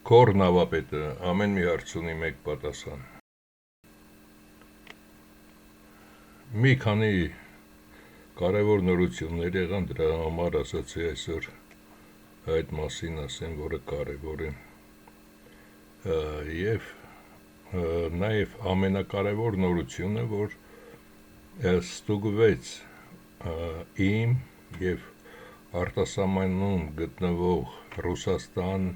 Քոր նավապետը ամեն մի հարց ունի մեկ պատասխան։ Մի քանի կարևոր նորություններ եղան, դրա համար ասացի այսօր այդ մասին ասեմ, որը կարևոր է։ Եվ նաև ամենակարևոր նորությունը, որ ստուգվեց իմ և արտասահմանում գտնվող Ռուսաստան,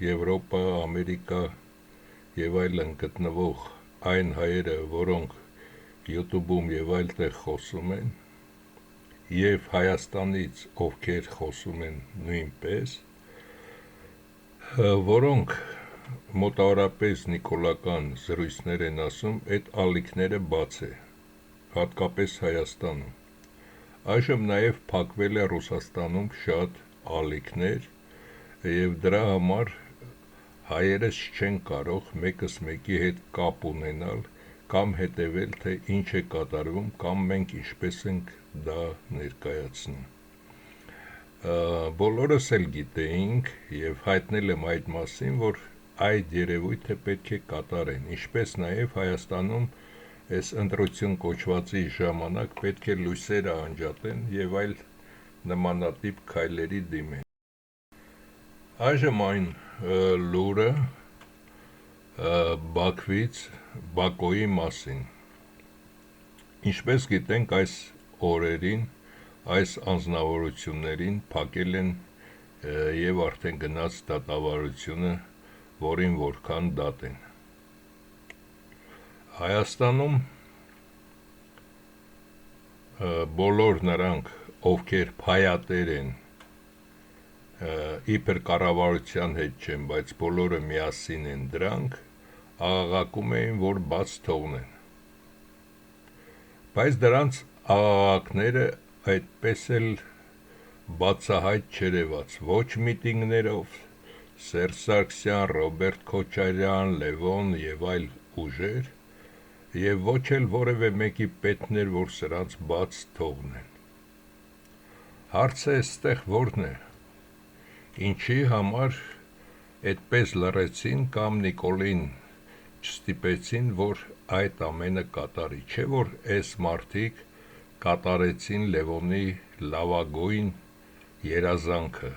Եվրոպա, Ամերիկա և այլն գտնվող այն հայերը, որոնք YouTube-ում և այլտեղ խոսում են, և Հայաստանից, ովքեր խոսում են նույնպես, որոնք մոտավորապես նիկոլական զրույցներ են ասում, այդ ալիքները բաց է, հատկապես Հայաստանում։ Այժմ նաև փակվել է Ռուսաստանում շատ ալիքներ, և դրա համար հայերս չեն կարող մեկս մեկի հետ կապ ունենալ կամ հետևել, թե ինչ է կատարվում, կամ մենք ինչպես ենք դա ներկայացնում։ Բոլորս էլ գիտեինք և հայտնել եմ այդ մասին, որ այդ երևույթը պետք է կատարեն, ինչպես նաև Հայաստանում այս ընտրություն կոչվածի ժամանակ պետք է լույսերը անջատեն և այլ նմանատիպ քայլերի դիմեն։ Այժմ այն լուրը Բաքվից, Բակոյի մասին։ Ինչպես գիտենք, այս օրերին, այս անձնավորություններին փակել են և արդեն գնաց դատավարությունը, որին որքան դատ են։ Հայաստանում բոլոր նրանք, ովքեր փայատեր են, իբր կառավարության հետ չեն, բայց բոլորը միասին են դրանք, աղաղակում էին, որ բաց թողնեն։ Բայց դրանց աղաղակները այդպես էլ բացահայտ չերևաց, ոչ միտինգներով, Սերժ Սարգսյան, Ռոբերտ Քոչարյան, Լևոն և այլ ուժեր, և ոչ էլ որևէ մեկի պետքներ, որ սրանց բաց թողնեն։ Հարցը այստեղ որն է, ինչի համար այդպես լռեցին կամ Նիկոլին չստիպեցին, որ այդ ամենը կատարի, չէ՞ որ այս մարդիկ կատարեցին Լևոնի լավագույն երազանքը,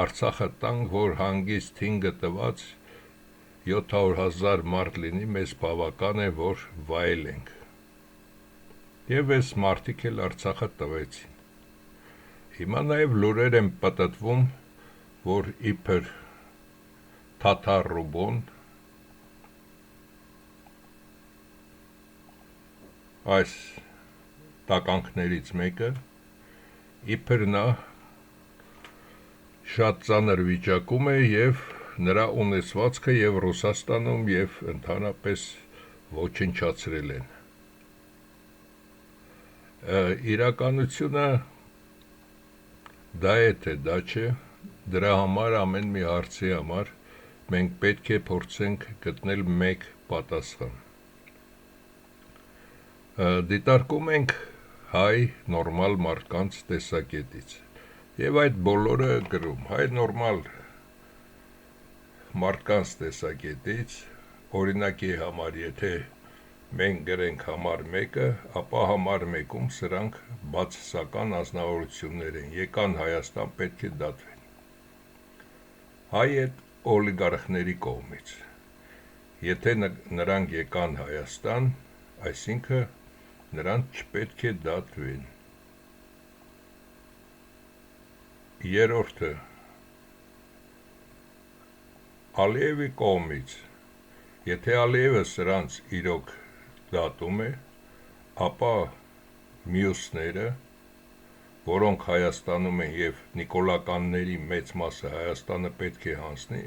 Արցախը տանք, որ հանգիստ թինգը տված 700,000 մարդ լինի, մեզ բավական է, որ վայելենք։ Եվ այս մարդիկ էլ Արցախը տվեցին։ Հիմա նաև լուրեր են պտտվում, որ իբր Թաթար Ռուբոն, այս տականքներից մեկը, իբր նա շատ ծանր վիճակում է և նրա ունեցվածքը և Ռուսաստանում և ընդհանրապես ոչնչացրել են։ Իրականությունը դա է, թե դա չէ, դրա համար ամեն մի հարցի համար մենք պետք է փորձենք գտնել մեկ պատասխան։ Դիտարկում ենք հայ նորմալ մարդկանց տեսակետից, և այդ բոլորը գրում, հայ նորմալ մարդկանց տեսակետից, օրինակի համար, եթե մենք գրենք համար մեկը, ապա համար մեկում սրանք բացասական անձնավորություններ են, եկան Հայաստան, պետք է դատվեն։ Հայ այդ օլիգարխների կողմից, եթե նրանք եկան Հայաստան, այսինքն նրանք չպետք է դատվեն։ Երրորդը, Ալիևի կողմից, եթե Ալիևը սրանց իրոք դատում է, ապա մյուսները, որոնք Հայաստանում են և նիկոլականների մեծ մասը Հայաստանը պետք է հանձնի,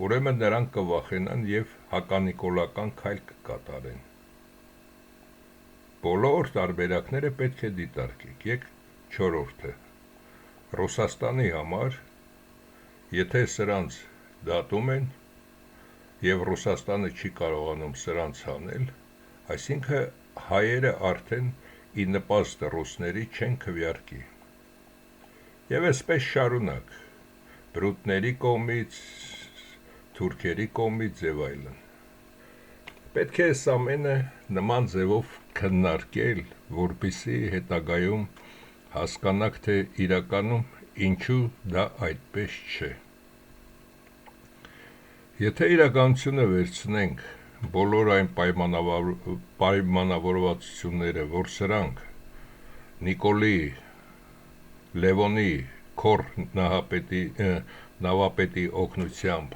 ուրեմն նրանք կվախենան և հականիկոլական քայլ կկատարեն։ Բոլոր տարբերակները պետք է դիտարկեք։ Եկ չորրորդը, Ռուսաստանի համար, եթե սրանց դատում են, և Ռուսաստանը չի կարողանում սրանց հանել, այսինքն հայերը արդեն ի նպաստ ռուսների չեն քվեարկի։ Եվ այսպես շարունակ, բրուտների կողմից, թուրքերի կողմից եւ այլն։ Պետք է այս ամենը նման ձևով քննարկել, որպեսզի հետագայում հասկանանք, թե իրականում ինչու դա այդպես չէ։ Եթե իրականությունը վերցնենք բոլոր այն պայմանավորվածությունները, որ սրանք Նիկոլի Լևոնի քոր նավապետի օգնությամբ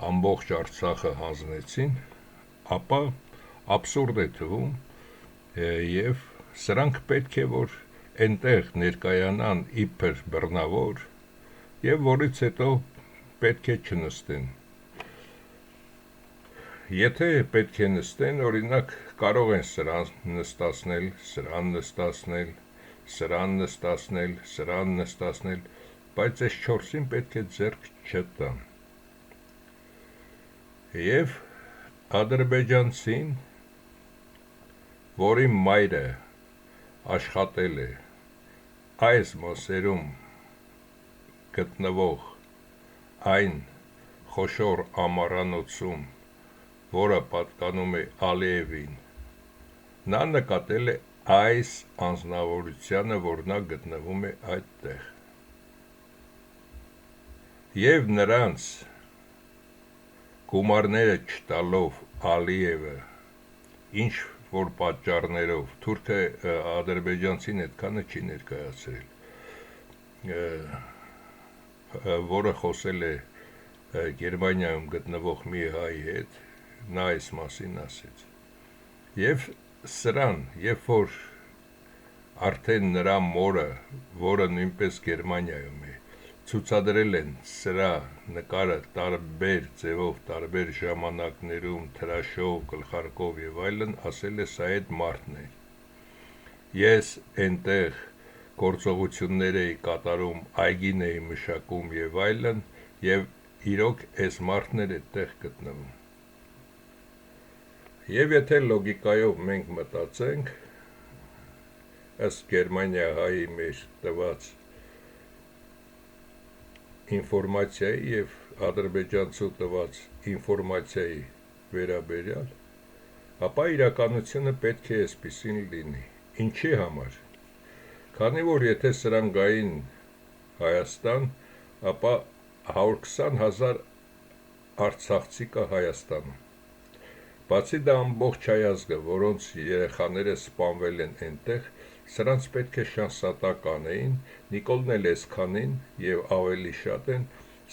ամբողջ Արցախը հանձնեցին, ապա աբսուրդ է թվում եւ սրանք պետք է որ այնտեղ ներկայանան իբր բռնավոր եւ որից հետո պետք է չնստեն։ Եթե պետք է նստեն, օրինակ կարող են սրան նստացնել, սրան նստացնել, բայց այս 4-ին պետք է ձեռք չտան։ Եվ ադրբեջանցին, որի մայրը աշխատել է այս մասերում գտնվող այն խոշոր ամառանոցում, որը պատկանում է Ալիևին, նա նկատել է այս անձնավորությանը, որ նա գտնվում է այդտեղ։ Եվ նրանց գումարները չտալով Ալիևը, ինչ որ պատճառներով, թուրքը ադրբեջանցին այդքանը չի ներկայացրել, որը խոսել է Գերմանիայում գտնվող մի հայի հետ, նա այս մասին ասեց։ Եվ սրան, երբ որ արդեն նրա մորը, որը նույնպես Գերմանիայում է, ցուցադրել են սրա նկարը տարբեր ձևով, տարբեր ժամանակներում, թրաշով, գլխարկով եւ այլն, ասել է սա այդ մարդն է։ Ես այնտեղ գործողություններ էի կատարում, այգին էի մշակում եւ այլն, եւ իրոք այս մարդն էր այդտեղ գտնվում։ Եվ եթե լոգիկայով մենք մտածենք, ըստ Գերմանիայի մեր տված ինֆորմացիայի եւ ադրբեջանցու տված ինֆորմացիայի վերաբերյալ, ապա իրականությունը պետք է այսպիսին լինի։ Ինչի համար։ Քանի որ եթե սրան գային Հայաստան, ապա 120,000 արցախցի կա Հայաստանում։ Բացի դա ամբողջ հայազգը, որոնց երեխաները սպանվել են այնտեղ, սրանց պետք է շանսատակ անեին, Նիկոլն էլ այսքանին եւ ավելի շատ են,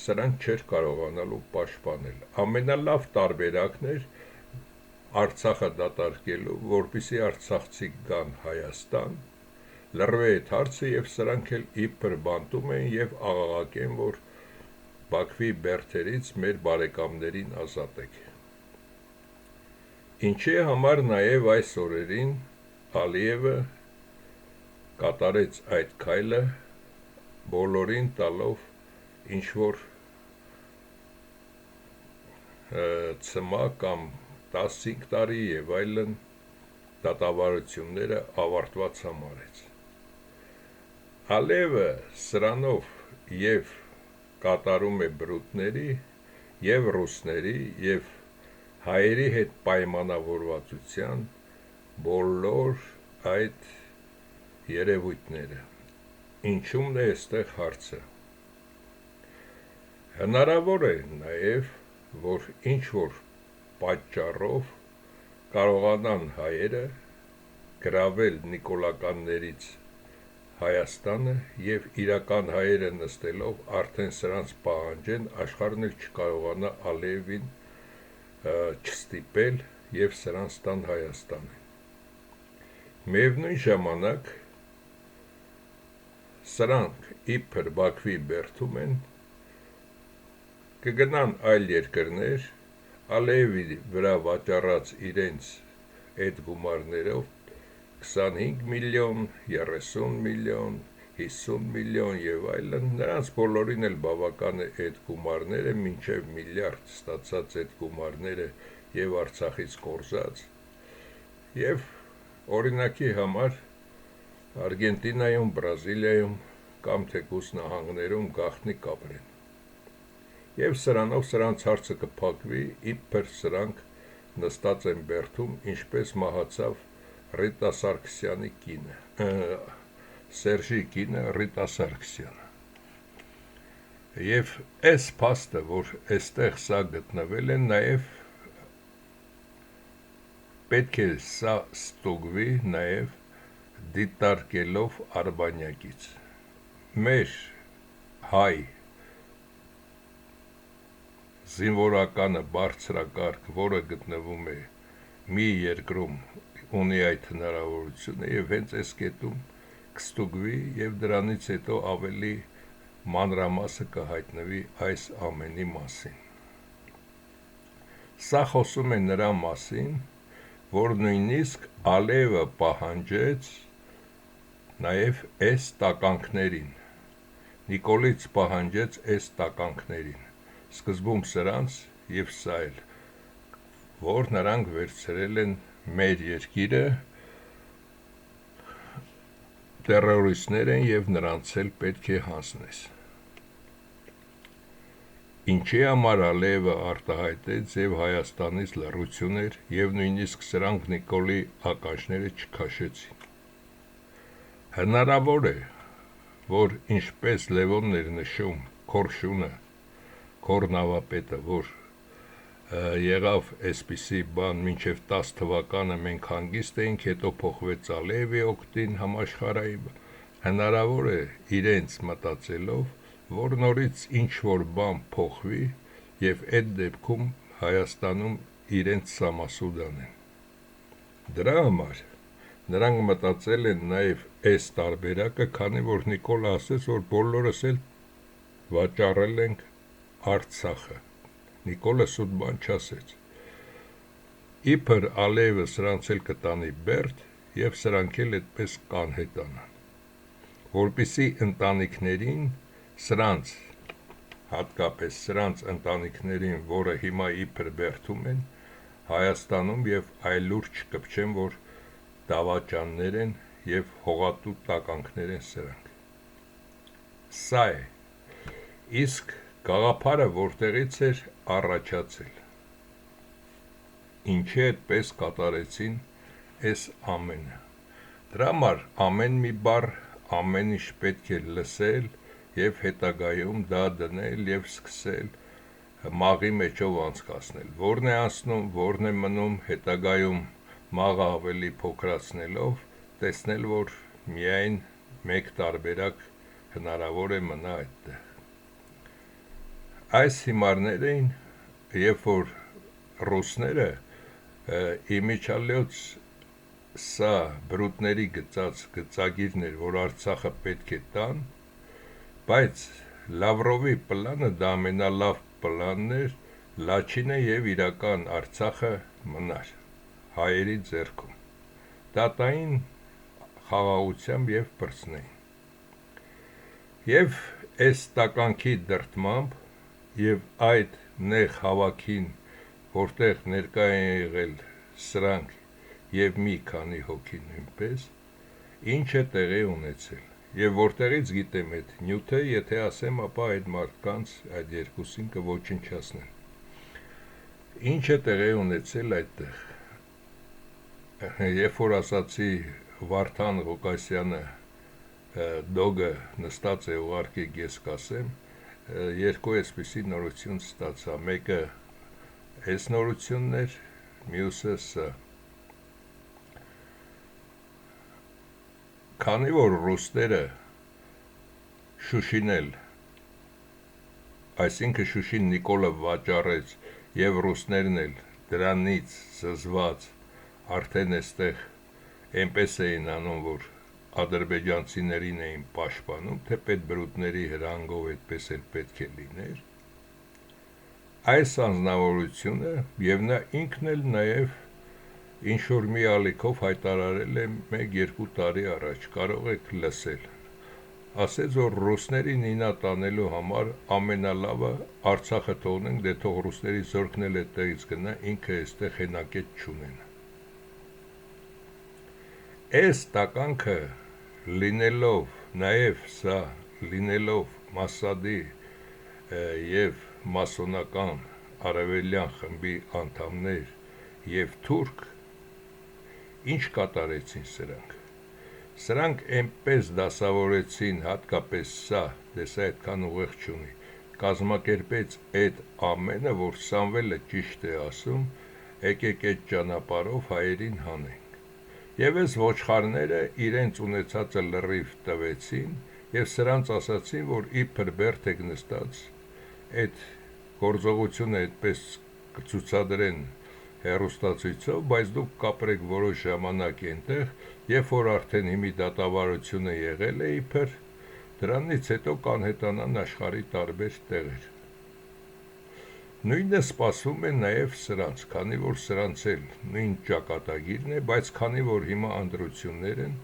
սրանք չէր կարողանալու պաշտպանել։ Ամենալավ տարբերակն էր Արցախը դատարկելու, որպեսզի արցախցի գան Հայաստան, լռվի այդ հարցը եւ սրանք էլ իբր բանտում են եւ աղաղակեն, որ Բաքվի բերդերից մեր բարեկամներին ազատեք։ Ինչի համար նաև այս օրերին Ալիևը կատարեց այդ քայլը, բոլորին տալով ինչ-որ ծմա կամ 15 տարի եւ այլն դատավարությունները ավարտված համարեց։ Ալիևը սրանով եւ կատարում է բրուտների եւ ռուսների եւ հայերի հետ պայմանավորվածության բոլոր այդ երևույթները։ Ինչումն է այստեղ հարցը։ Հնարավոր է նաև, որ ինչ-որ պատճառով կարողանան հայերը գրավել նիկոլականներից Հայաստանը եւ իրական հայերը նստելով արդեն սրանց պահանջեն, աշխարհն էլ չկարողանա Ալիևին չստիպել եւ սրանց տան Հայաստանը։ Միևնույն ժամանակ սրանք իբր Բաքվի բերդում են, կգնան այլ երկրներ, Ալիևի վրա վաճառած իրենց այդ գումարներով 25 միլիոն, 30 միլիոն, 50 միլիոն եւ այլն, նրանց բոլորին էլ բավական է այդ գումարները, մինչև միլիարդ ստացած այդ գումարները եւ Արցախից կորզած, եւ օրինակի համար Արգենտինայում, Բրազիլիայում կամ թեկուզ նահանգներում գաղտնի կապրեն։ եւ սրանով սրանց հարցը կփակվի, իբր սրանք նստած են բերդում, ինչպես մահացավ Ռիտա Սարգսյանի կինը, Սերժի կինը Ռիտա Սարգսյանը։ Եվ այս փաստը, որ այստեղ սա գտնվել է, նաև պետք է սա ստուգվի նաև դիտարկելով Արբանյակից։ Մեր հայ զինվորականը բարձրակարգ, որը գտնվում է մի երկրում, ունի այդ հնարավորությունը եւ հենց այս կետում կստուգվի եւ դրանից հետո ավելի մանրամասը կհայտնվի այս ամենի մասին։ Սա խոսում է նրա մասին, որ նույնիսկ Ալիևը պահանջեց նաև այս տականքներին, Նիկոլից պահանջեց այս տականքներին, սկզբում սրանց և սա էլ, որ նրանք վերցրել են մեր երկիրը, տերորիստներ են և նրանց էլ պետք է հանձնես։ Ինչի համար Ալիևը արտահայտեց և Հայաստանից լռություն էր և նույնիսկ սրանք Նիկոլի ականջները չքաշեցին։ Հնարավոր է, որ ինչպես Լևոնն էր նշում, Քորշունը, Քոր նավապետը, որ եղավ այսպիսի բան մինչև 10 թվականը մենք հանգիստ էինք, հետո փոխվեց Ալիևի օգտին համաշխարհային, հնարավոր է իրենց մտածելով, որ նորից ինչ-որ բան փոխվի և այդ դեպքում Հայաստանում իրենց սամասուդ անեն։ Դրա համար նրանք մտածել են նաև այս տարբերակը, քանի որ Նիկոլը ասեց, որ բոլորս էլ վաճառել ենք Արցախը։ Նիկոլը սուտ բան չասեց։ Իբր Ալիևը սրանց էլ կտանի բերդ և սրանք էլ այդպես կանհետանան, որպեսզի ընտանիքներին սրանց, հատկապես սրանց ընտանիքներին, որը հիմա իբր բերդում են, Հայաստանում և այլուր չկպչեն, որ դավաճաններ են և հողատու տականքներ են սրանք։ Սա է, իսկ գաղափարը որտեղից էր առաջացել, ինչի այդպես կատարեցին այս ամենը։ Դրա համար ամեն մի բառ, ամեն ինչ պետք է լսել և հետագայում դա դնել և սկսել մաղի մեջով անցկացնել, որն է անցնում, որն է մնում, հետագայում մաղը ավելի փոքրացնելով, տեսնել, որ միայն մեկ տարբերակ հնարավոր է մնա այդտեղ։ Այս հիմարներին, երբ որ ռուսները իմիջալյոց սա բրուտների գծած գծագիրներ, որ Արցախը պետք է տան, բայց Լավրովի պլանը դա ամենալավ պլանն էր, Լաչինը և իրական Արցախը մնար հայերի ձեռքում, դատային խաղաղությամբ և պրծնեին։ Եվ այս տականքի դրդմամբ և այդ նեղ հավաքին, որտեղ ներկա են եղել սրանք և մի քանի հոգի նույնպես, ինչ է տեղի ունեցել, և որտեղից գիտեմ այդ նյութը, եթե ասեմ, ապա այդ մարդկանց, այդ երկուսին կոչնչացնեն։ Ինչ է տեղի ունեցել այդտեղ։ Երբ որ ասացի Վարդան Ղուկասյանը դոգը նստած է, ուղարկի ես կասեմ, երկու այսպիսի նորություն ստացա, մեկը այս նորությունն էր, մյուսը սա։ Քանի որ ռուսները Շուշին էլ, այսինքն Շուշին Նիկոլը վաճառեց և ռուսներն էլ դրանից զզված արդեն այստեղ այնպես էին անում, որ ադրբեջանցիներին էին պաշտպանում, թեպետ բրուտների հրանգով այդպես էլ պետք է լիներ, այս անձնավորությունը և նա ինքն էլ նաև ինչ-որ մի ալիքով հայտարարել է 1-2 տարի առաջ, կարող եք լսել, ասեց, որ ռուսներին ինա տանելու համար ամենալավը Արցախը թողնենք, դե թող ռուսների զորքն էլ այդտեղից գնա, ինքը այստեղ հենակետ չունենա։ Այս տականքը լինելով նաև սա, լինելով Մասադի և մասոնական արևելյան խմբի անդամներ և թուրք, ինչ կատարեցին սրանք։ Սրանք այնպես դասավորեցին, հատկապես սա, դեսա այդքան ուղեղ չունի, կազմակերպեց այդ ամենը, որ Սամվելը ճիշտ է ասում, եկեք այդ ճանապարհով հայերին հանենք։ Եվ այս ոչխարները իրենց ունեցածը լրիվ տվեցին և սրանց ասացին, որ իբր բերդ եք նստած, այդ գործողությունը այդպես կցուցադրեն հեռուստացույցով, բայց դուք կապրեք որոշ ժամանակ այնտեղ, երբ որ արդեն հիմի դատավարությունը եղել է իբր, դրանից հետո կանհետանան աշխարհի տարբեր տեղեր։ Նույնը սպասվում է նաև սրանց, քանի որ սրանց էլ նույն ճակատագիրն է, բայց քանի որ հիմա ընտրություններ են,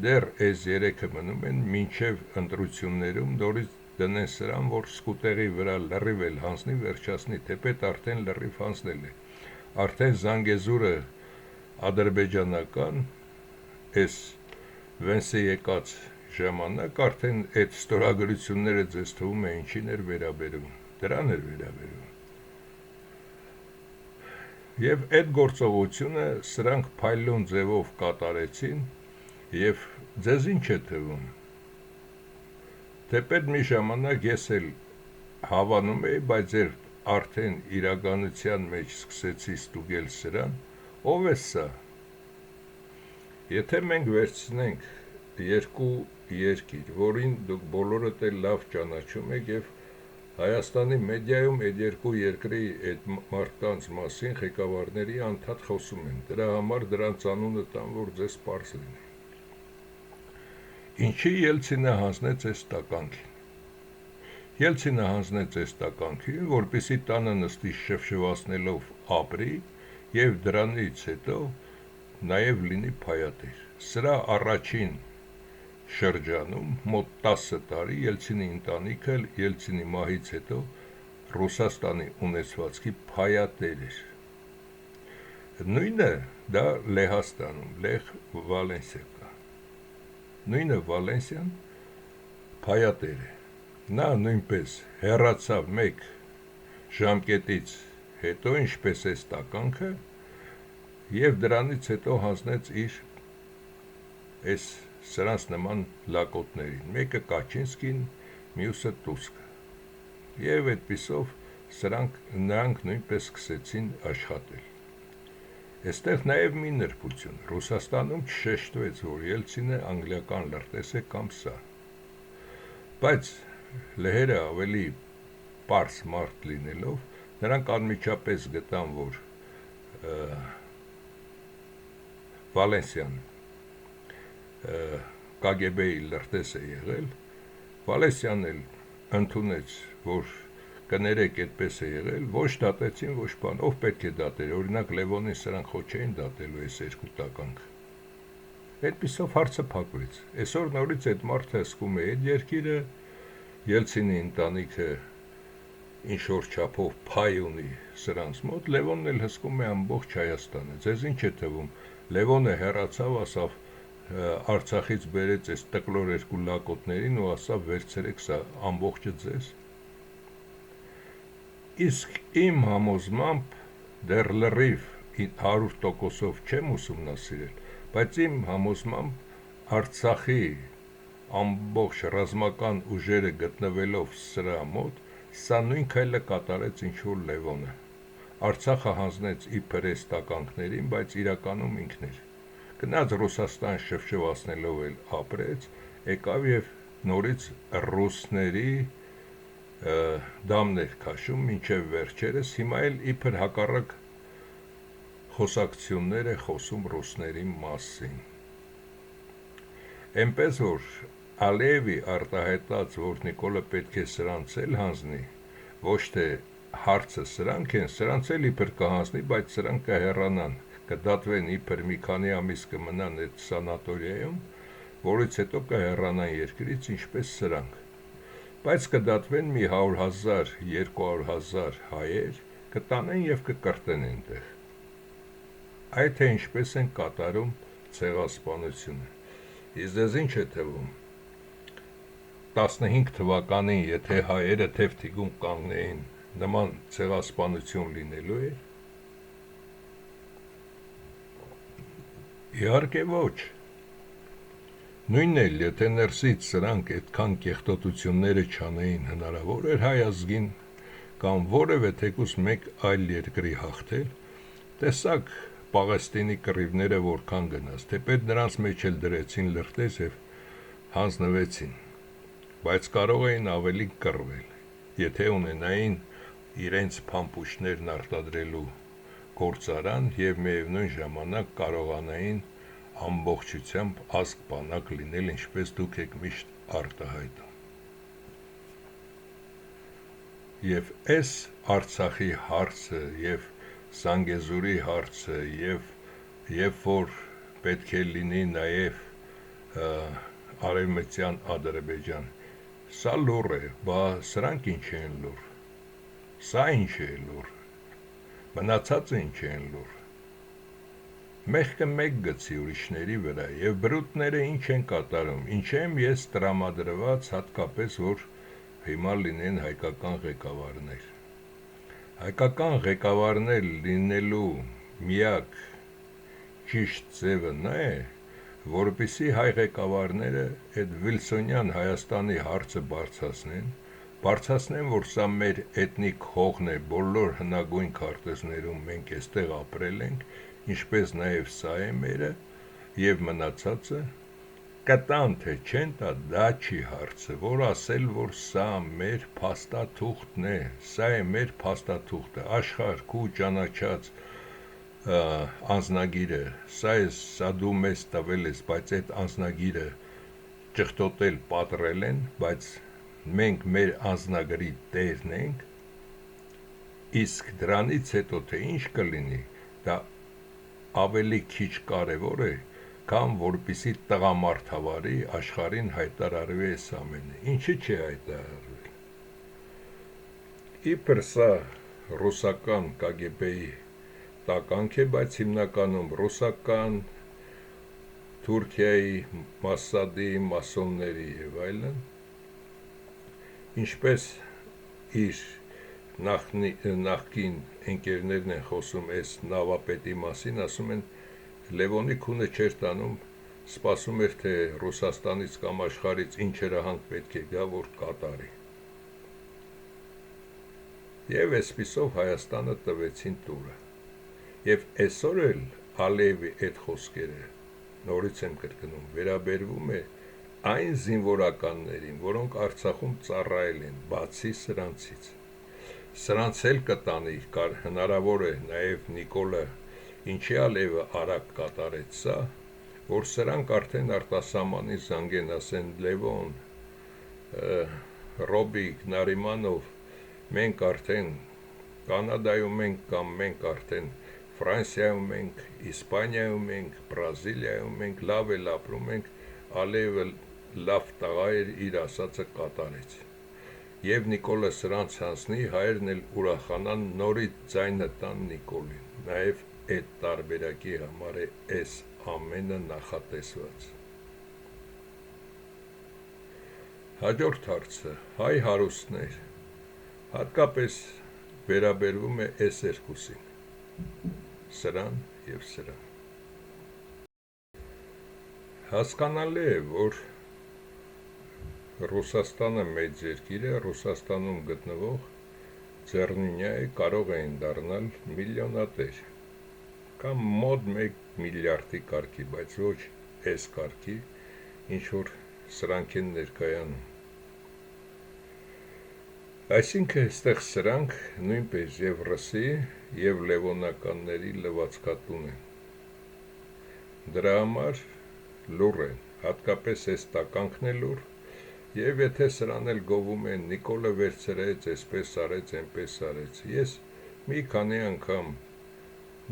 դեռ այս երեքը մնում են մինչև ընտրություններում նորից դնեն սրան, որ սկուտեղի վրա լրիվ էլ հանձնի վերջացնի, թեպետ արդեն լրիվ հանձնել է։ Արդեն Զանգեզուրը ադրբեջանական, այս Վենսը եկած ժամանակ արդեն այդ ստորագրությունները ձեզ թվում է ինչին էր վերաբերում, դրան էր վերաբերում։ Եվ այդ գործողությունը սրանք փայլուն ձևով կատարեցին, և ձեզ ինչ է թվում։ Թեպետ մի ժամանակ ես էլ հավանում էի, բայց երբ արդեն իրականության մեջ սկսեցի ստուգել սրան, ով է սա։ Եթե մենք վերցնենք երկու երկիր, որին դուք բոլորդ էլ լավ ճանաչում եք և Հայաստանի մեդիայում այդ երկու երկրի այդ մարդկանց մասին ղեկավարների անդադ խոսում են, դրա համար դրանց անունը տամ, որ ձեզ պարզ լինի։ Ինչի Ելցինը հանձնեց այս տականքին։ Ելցինը հանձնեց այս տականքին, որպեսզի տանը նստի շվշվացնելով ապրի և դրանից հետո նաև լինի փայատեր։ Սրա առաջին շրջանում մոտ 10 տարի Ելցինի ընտանիքը Ելցինի մահից հետո Ռուսաստանի ունեցվածքի փայատեր էր։ Նույնը դա Լեհաստանում, Լեհ Վալենսիա կա։ Նույնը Վալենսիան փայատեր է։ Նա նույնպես հեռացավ մեկ ժամկետից հետո, ինչպես այս տականքը, և դրանից հետո հանձնեց իր այս սրանց նման լակոտներին, մեկը Կաչինսկին, մյուսը Տուսկը։ Եվ այդպիսով նրանք նույնպես սկսեցին աշխատել։ Այստեղ նաև մի նրբություն, Ռուսաստանում չշեշտվեց, որ Ելցինը անգլիական լրտես է կամ սա։ Բայց լեհերը ավելի պարզ մարդ լինելով, նրանք անմիջապես գտան, որ Վալենսիան KGB-ի լրտես է եղել, Վալենսիան էլ ընդունեց, որ կներեք այդպես է եղել, ոչ դատեցին, ոչ բան, ով պետք է դատեր, օրինակ Լևոնին սրանք խո չէին դատելու այս երկու տականքը։ Այդպիսով հարցը փակվեց։ Այսօր նորից այդ մարդը հսկում է այդ երկիրը, Ելցինի ընտանիքը ինչ-որ չափով փայ ունի սրանց մոտ, Լևոնն էլ հսկում է ամբողջ Հայաստանը։ Ձեզ ինչ է թվում, Լևոնը հեռացավ, ասավ Արցախից բերեց այս տկլոր երկու լակոտներին ու ասավ վերցրեք սա ամբողջը ձեզ։ Իսկ իմ համոզմամբ դեռ լրիվ 100%-ով չեմ ուսումնասիրել, բայց իմ համոզմամբ Արցախի ամբողջ ռազմական ուժերը գտնվելով սրա մոտ, սա նույն քայլը կատարեց ինչ-որ Լևոնը։ Արցախը հանձնեց իբր այս տականքներին, բայց իրականում ինքն էր։ Գնաց Ռուսաստան շվշվացնելով էլ ապրեց, եկավ և նորից ռուսների դամներ քաշում մինչև վերջերս, հիմա էլ իբր հակառակ խոսակցություններ է խոսում ռուսների մասին։ Էնպես որ Ալիևի արտահայտած, որ Նիկոլը պետք է սրանց էլ հանձնի, ոչ թե հարցը սրանք են, սրանց էլ իբր կհանձնի, բայց սրանք կհեռանան, կդատվեն իբր մի քանի ամիս կմնան այդ սանատորիայում, որից հետո կհեռանան երկրից, ինչպես սրանք, բայց կդատվեն մի 100,000, 200,000 հայեր, կտանեն և կկրտեն այնտեղ։ Այդ թե ինչպես են կատարում ցեղասպանությունը։ Իսկ ձեզ ինչ է թվում, 15 թվականին, եթե հայերը թեթևիկում կանգնեին նման ցեղասպանություն լինելու էր։ Իհարկե ոչ։ Նույնն էլ, եթե ներսից սրանք այդքան կեղտոտությունները չանեին, հնարավոր էր հայ ազգին կամ որևէ թեկուզ մեկ այլ երկրի հաղթել, տեսակ Պաղեստինի կռիվները որքան գնաց, թեպետ նրանց մեջ էլ դրեցին լրտես և հանձնվեցին, բայց կարող էին ավելի կռվել, եթե ունենային իրենց փամփուշտներն արտադրելու գործարան և միևնույն ժամանակ կարողանային ամբողջությամբ ազգ բանակ լինել, ինչպես դուք եք միշտ արտահայտում։ Եվ այս Արցախի հարցը և Զանգեզուրի հարցը և որ պետք է լինի նաև Արևմտյան Ադրբեջան, սա լուր է, բա սրանք ինչ են լուր, սա ինչ է լուր, մնացածը ինչ են լուր, մեղքը մեկ գցի ուրիշների վրա, և բրուտները ինչ են կատարում, ինչ եմ ես տրամադրված հատկապես, որ հիմա լինեն հայկական ղեկավարներ։ Հայկական ղեկավարներ լինելու միակ ճիշտ ձևը նա է, որպեսզի հայ ղեկավարները այդ Վիլսոնյան Հայաստանի հարցը բարձրացնեն, որ սա մեր էթնիկ հողն է, բոլոր հնագույն քարտեզներում մենք այստեղ ապրել ենք, ինչպես նաև սա է մերը, և մնացածը կտան թե չեն տա, դա չի հարցը, որ ասել, որ սա մեր փաստաթուղթն է, սա է մեր փաստաթուղթը, աշխարհ քու ճանաչած անձնագիրը, սա դու մեզ տվել ես, բայց այդ անձնագիրը ճխտոտել, պատռել են, բայց մենք մեր անձնագրի տերն ենք, իսկ դրանից հետո թե ինչ կլինի, դա ավելի քիչ կարևոր է, քան որպեսզի տղամարդավարի աշխարհին հայտարարվի այս ամենը, ինչի՞ չի հայտարարվել։ Իբր սա ռուսական KGB-ի տականք է, բայց հիմնականում ռուսական, Թուրքիայի, Մասադի, մասոնների և այլն, ինչպես իր նախկին ընկերներն են խոսում այս նավապետի մասին, ասում են Լևոնի քունը չէր տանում, սպասում էր, թե Ռուսաստանից կամ աշխարհից ինչ հրահանգ պետք է գա, որ կատարի։ Եվ այսպիսով Հայաստանը տվեցին տուրը։ Եվ այսօր էլ Ալիևի այդ խոսքերը, նորից եմ կրկնում, վերաբերվում է այն զինվորականներին, որոնք Արցախում ծառայել են, բացի սրանցից։ Սրանց էլ կտանի, հնարավոր է նաև Նիկոլը ինչի Ալիևը արագ կատարեց սա, որ սրանք արդեն արտասահմանի զանգեն, ասեն Լևոն, Ռոբիկ, Նարիմանով, մենք արդեն Կանադայում ենք կամ մենք արդեն Ֆրանսիայում ենք, Իսպանիայում ենք, Բրազիլիայում ենք, լավ էլ ապրում ենք, Ալիևը լավ տղա էր, իր ասածը կատարեց։ Եվ Նիկոլը սրանց հանձնի, հայերն էլ ուրախանան, նորից ձայնը տան Նիկոլին, նաև այդ տարբերակի համար է այս ամենը նախատեսված։ Հաջորդ հարցը, հայ հարուստներ, հատկապես վերաբերվում է այս երկուսին, սրան և սրան։ Հասկանալի է, որ Ռուսաստանը մեծ երկիր է, Ռուսաստանում գտնվող ձեռնունյաը կարող էին դառնալ միլիոնատեր, կամ մոտ 1 միլիարդի կարգի, բայց ոչ այս կարգի, ինչ-որ սրանք են ներկայանում։ Այսինքն այստեղ սրանք նույնպես և ռսի, և լևոնականների լվացքատուն են։ Դրա համար լուր են, հատկապես այս տականքն է լուր, և եթե սրան էլ գովում են, Նիկոլը վերցրեց, այսպես արեց, այնպես արեց, ես մի քանի անգամ,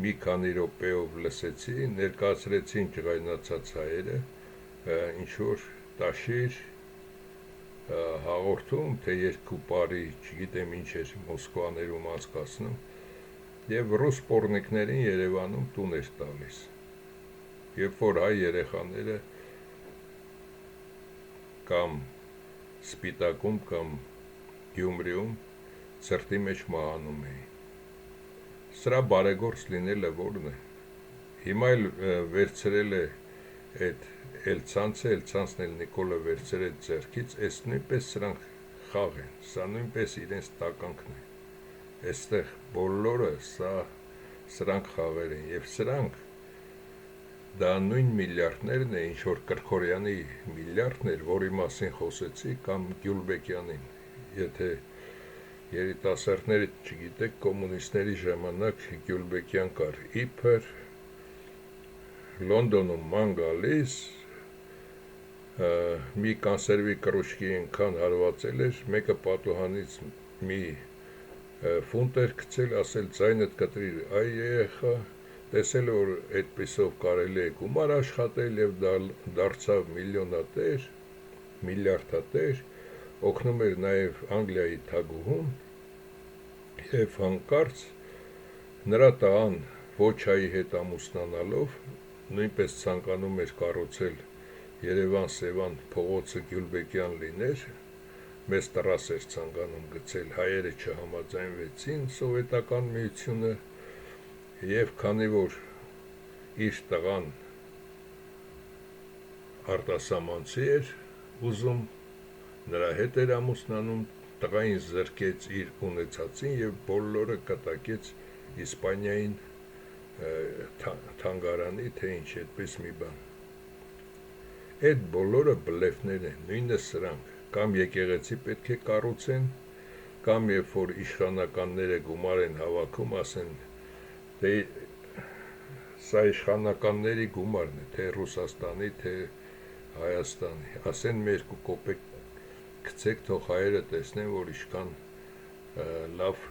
մի քանի րոպեով լսեցի, ներկայացրեցին ջղայնացած հայերը, ինչ-որ տաշիր հաղորդում, թե երկու պարի, չգիտեմ ինչ էր Մոսկվաներում անցկացնում, և ռուս պոռնիկներին Երևանում տուն էր տալիս, երբ որ հայ երեխաները կամ Սպիտակում կամ Գյումրիում ցրտի մեջ մահանում էին։ Սրա բարեգործ լինելը որն է։ Հիմա էլ վերցրել է այդ Էլցանցը, Էլցանցն էլ Նիկոլը վերցրեց ձեռքից, այս նույնպես սրանք խաղ են, սա նույնպես իրենց տականքն է։ Այստեղ բոլորը սրանք խաղեր են, եւ սրանք դա նույն միլիարդներն է, ինչ որ Կրկորյանի միլիարդն էր, որի մասին խոսեցի, կամ Գյուլբեկյանին, եթե երիտասարդները չգիտեք, կոմունիստների ժամանակ Գյուլբեկյան կար, իբր Լոնդոնում ման գալիս, մի կանսերվի կրուշկի այնքան հարվածել էր, մեկը պատուհանից մի ֆունտ էր գցել, ասել ձայնդ կտրիր, այ երեխա, տեսել որ այդպիսով կարելի է գումար աշխատել եւ դարձավ միլիոնատեր, միլիարդատեր, օգնում էր նաեւ Անգլիայի թագուհուն եւ հանկարծ նրա տղան Ոչայի հետ ամուսնանալով նույնպես ցանկանում էր կառուցել Երևան-Սևան փողոցը Գյուլբեկյան լիներ, մեծ տռաս էր ցանկանում գցել, հայերը չհամաձայնվեցին, սովետական միությունը, եւ քանի որ իր տղան արտասահմանցի էր ուզում, նրա հետ էր ամուսնանում, տղային զրկեց իր ունեցածին եւ բոլորը կտակեց Իսպանիային թանգարանի, թե ինչ այդպես մի բան։ Այդ բոլորը բլեֆներ են, նույնը սրանք, կամ եկեղեցի պետք է կառուցեն, կամ երբ որ իշխանականները գումար են հավաքում, ասեն, թե սա իշխանականների գումարն է, թե Ռուսաստանի, թե Հայաստանի, ասեն մեր 2 կոպեկ գցեք, թող հայերը տեսնեն, որ ինչքան լավ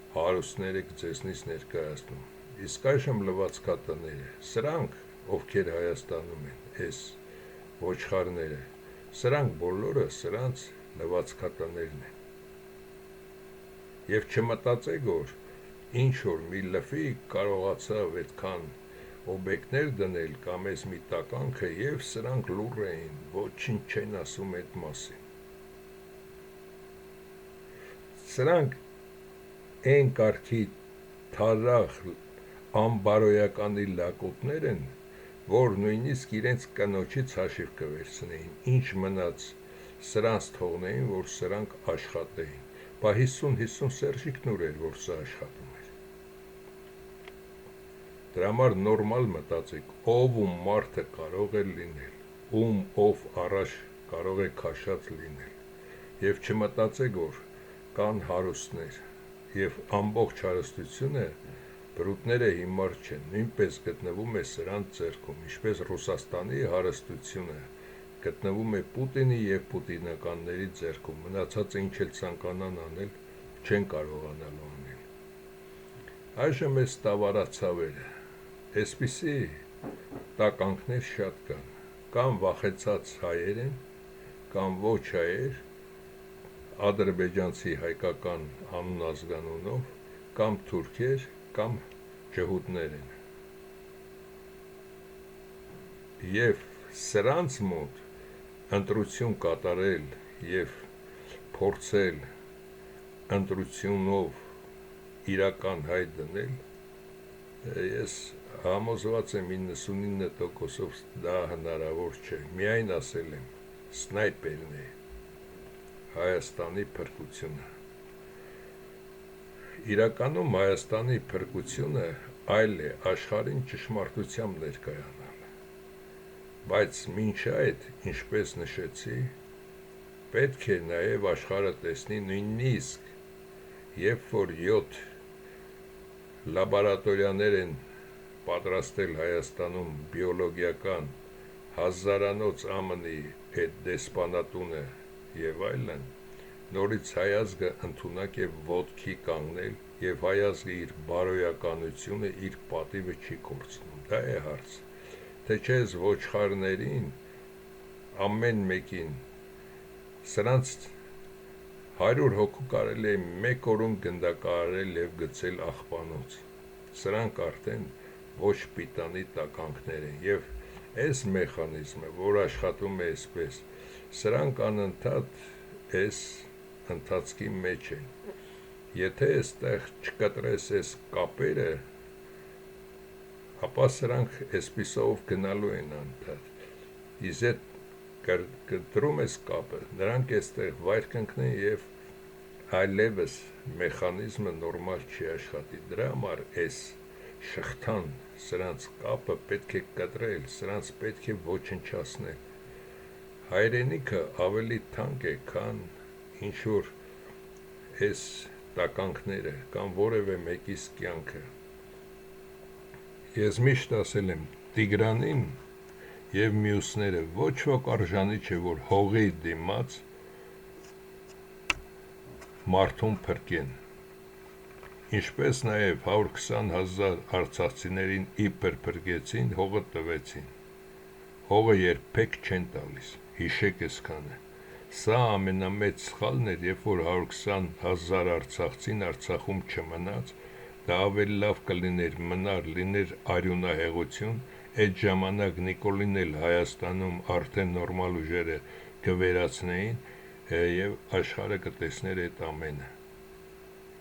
հարուստներ եք ձեզնից ներկայացնում։ Իսկ այժմ լվացքատները, սրանք, ովքեր Հայաստանում են, այս ոչխարները, սրանք բոլորը սրանց լվացքատներն են։ Եվ չմտածեք, որ ինչ որ մի լվի կարողացավ այդքան օբյեկտներ դնել կամ այս մի տականքը, եւ սրանք լուռ էին, ոչինչ չեն ասում այդ մասին։ Սրանք այն կարգի թարախ անբարոյականի լակոտներ են, որ նույնիսկ իրենց կնոջից հաշիվ կվերցնեին, ինչ մնաց սրանց թողնեին, որ սրանք աշխատեին, բա 50 Սերժիկն ուր էր, որ սա աշխատում էր։ Դրա համար նորմալ մտածեք, ով ու մարդը կարող է լինել, ով առաջ կարող է քաշած լինել, եւ չմտածեք, որ կան հարուստներ, եւ ամբողջ հարստությունը բրուտները հիմար չեն, նույնպես գտնվում է սրանց ձեռքում, ինչպես Ռուսաստանի հարստությունը գտնվում է Պուտինի եւ պուտինականների ձեռքում, մնացածը ինչ էլ ցանկանան անել, չեն կարողանալու անել։ Այժմ էս տավարացավերը, այսպիսի տականքներ շատ կան, կամ վախեցած հայեր են, կամ ոչ հայեր, ադրբեջանցի հայկական անուն ազգանունով, կամ թուրքեր, կամ ջհուդներ են։ Եվ սրանց մոտ ընտրություն կատարել եւ փորձել ընտրությունով իրական հայտ դնել, ես համոզված եմ 99%-ով դա հնարավոր չէ, միայն ասել եմ, սնայպերն է Հայաստանի փրկությունը։ Իրականում Հայաստանի փրկությունը այլ է աշխարհին ճշմարտությամբ ներկայանալ, բայց մինչ այդ, ինչպես նշեցի, պետք է նաև աշխարհը տեսնի նույնիսկ, երբ որ 7 լաբորատորիաներ են պատրաստել Հայաստանում բիոլոգիական հազարանոց ԱՄՆ-ի այդ դեսպանատունը եւ այլն, նորից հայազգը ընդունակ է ոտքի կանգնել եւ հայազգը իր բարոյականությունը, իր պատիվը չի կորցնում, դա է հարց, թե չէ ոչխարներին, ամեն մեկին, սրանց 100 հոգու կարելի է մեկ օրում գնդակահարել եւ գցել աղբանոց, սրանք արդեն ոչ պիտանի տականքներ են եւ այս մեխանիզմը, որ աշխատում է այսպես, սրանք անընդհատ այս ընթացքի մեջ են։ Եթե այստեղ չկտրես այս կապերը, ապա սրանք այսպիսով գնալու են անդադ։ Իսկ այդ կտրում ես կապը, նրանք այստեղ վայր կընկնեն եւ այլևս մեխանիզմը նորմալ չի աշխատի։ Դրա համար այս շղթան, սրանց կապը պետք է կտրել, սրանց պետք է ոչնչացնել։ Հայրենիքը ավելի թանկ է, քան ինչ-որ այս տականքները կամ որևէ մեկիս կյանքը։ Ես միշտ ասել եմ Տիգրանին եւ մյուսները ոչ ոք արժանի չէ, որ հողի դիմաց մարդուն փրկեն, ինչպես նաև 120,000 արցախցիներին իբր փրկեցին, հողը տվեցին։ Հողը երբեք չեն տալիս, հիշեք այսքանը։ Սա ամենամեծ սխալն էր, երբ որ 120,000 արցախցին Արցախում չմնաց, դա ավելի լավ կլիներ մնար, լիներ արյունահեղություն, այդ ժամանակ Նիկոլին էլ Հայաստանում արդեն նորմալ ուժերը կվերացնեին եւ աշխարհը կտեսներ այդ ամենը։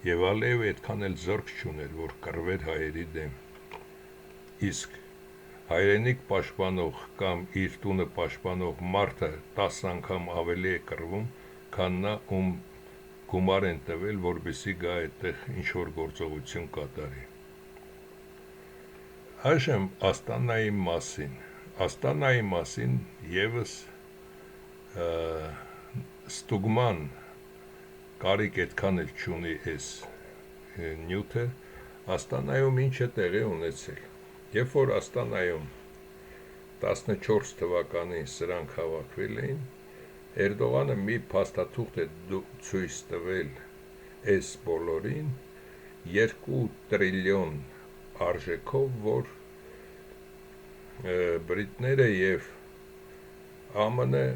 Եվ Ալիևը այդքան էլ զորք չուներ, որ կռվեր հայերի դեմ։ Իսկ հայրենիք պաշտպանող կամ իր տունը պաշտպանող մարդը 10 անգամ ավելի է կռվում, քան նա, ում գումար են տվել, որպեսզի գա այդտեղ ինչ-որ գործողություն կատարի։ Այժմ Աստանայի մասին եւս ստուգման կարիք այդքան էլ չունի այս նյութը։ Աստանայում ինչ է տեղի ունեցել։ Երբ որ Աստանայում 14 թվականին սրանք հավաքվել էին, Էրդողանը մի փաստաթուղթ է ցույց տվել այս բոլորին 2 տրիլիոն արժեքով, որ բրիտները եւ ԱՄՆ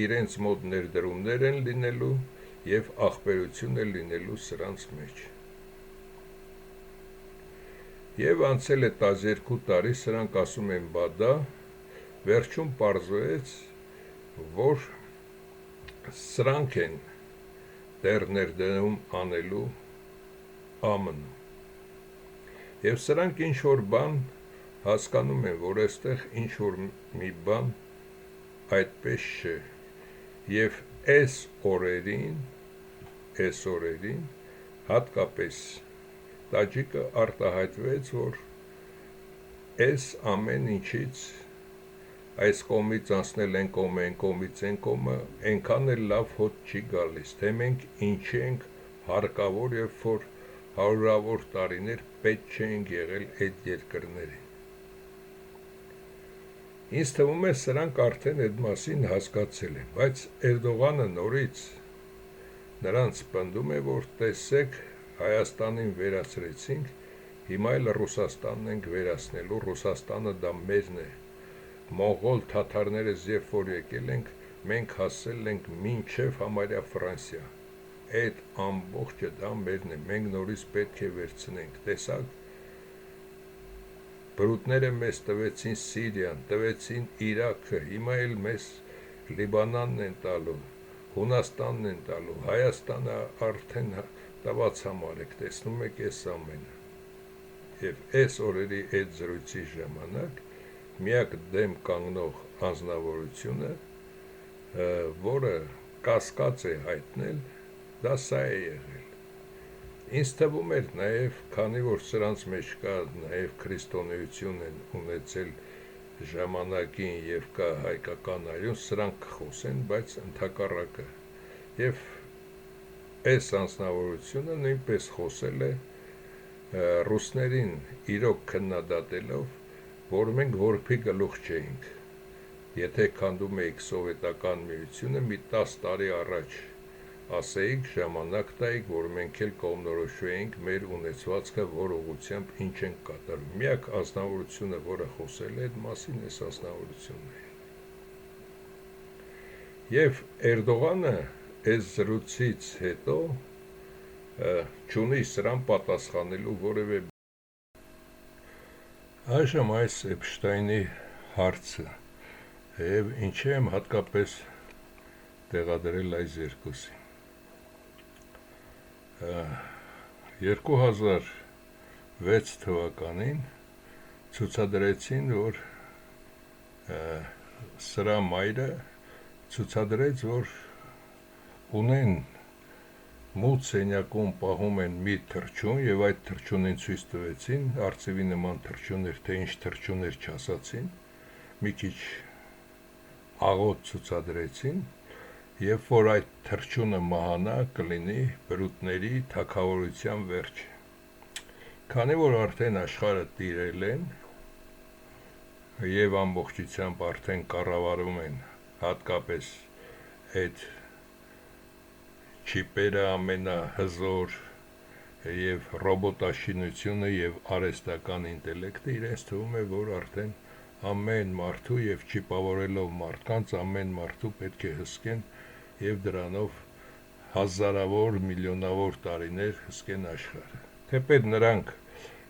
իրենց մոտ ներդրումներ են լինելու եւ ախպերություն է լինելու սրանց մեջ։ Եվ անցել է 12 տարի, սրանք ասում են բա դա, վերջում պարզվեց, որ սրանք են դեռ ներդրում անելու ԱՄՆ-ն։ Եվ սրանք ինչ-որ բան հասկանում են, որ այստեղ ինչ-որ մի բան այդպես չէ։ Եվ այս օրերին հատկապես տաջիկը արտահայտվեց, որ այս ամեն ինչից այս կողմից անցնել են կողմը, այն կողմից այն կողմը, այնքան էլ լավ հոտ չի գալիս, թե մենք ինչ ենք հարկավոր, երբ որ հարյուրավոր տարիներ պետք չենք եղել այդ երկրներին։ Ինձ թվում է սրանք արդեն այդ մասին հասկացել են, բայց Էրդողանը նորից նրանց պնդում է, որ տեսեք Հայաստանին վերացրեցինք, հիմա էլ Ռուսաստանն ենք վերացնելու, Ռուսաստանը դա մերն է, մոնղոլ թաթարներս երբ որ եկել ենք, մենք հասել ենք մինչև համարյա Ֆրանսիա, այդ ամբողջը դա մերն է, մենք նորից պետք է վերցնենք, տեսակ, բրուտները մեզ տվեցին Սիրիան, տվեցին Իրաքը, հիմա էլ մեզ Լիբանանն են տալու, Հունաստանն են տալու, Հայաստանը արդեն տված համար եք, տեսնում եք այս ամենը։ Եվ այս օրերի այդ զրույցի ժամանակ միակ դեմ կանգնող անձնավորությունը, որը կասկած է հայտնել, դա սա է եղել։ Ինձ թվում էր նաև, քանի որ սրանց մեջ կա նաև քրիստոնեություն են ունեցել ժամանակին եւ կա հայկական արյուն, սրանք կխոսեն, բայց ընդհակառակը։ Եվ այս անձնավորությունը նույնպես խոսել է ռուսներին իրոք քննադատելով, որ մենք որբի գլուխ չէինք։ Եթե քանդում էիք սովետական միությունը, մի 10 տարի առաջ ասեիք, ժամանակ տայիք, որ մենք էլ կողմնորոշվեինք մեր ունեցվածքը, որ ուղղությամբ ինչ ենք կատարում։ Միակ ազնվորությունը, որը խոսել է այդ մասին, այս ազնվորությունն է։ Եվ Էրդողանը այս զրույցից հետո չունի սրան պատասխանելու որևէ։ Այժմ այս Էփշտայնի հարցը եւ ինչի եմ հատկապես տեղադրել այս երկուսին։ 2006 թվականին ցուցադրեցին, որ սրա մայրը ցուցադրեց, որ ունեն մութ սենյակում պահում են մի թռչուն եւ այդ թռչունին ցույց տվեցին, արծիվի նման թռչուն էր, թե ինչ թռչուն էր չասացին, մի քիչ աղոտ ցուցադրեցին, եւ որ այդ թռչունը մահանա կլինի բրուտների թագավորության վերջը։ Քանի որ արդեն աշխարհը տիրել են եւ ամբողջությամբ արդեն կառավարում են հատկապես այդ չիպերը ամենահզոր եւ ռոբոտաշինությունը եւ արհեստական ինտելեկտը, իրենց թվում է, որ արդեն ամեն մարդու եւ չիպավորելով մարդկանց ամեն մարդու պետք է հսկեն եւ դրանով հազարավոր միլիոնավոր տարիներ հսկեն աշխարհը։ Թեպետ նրանք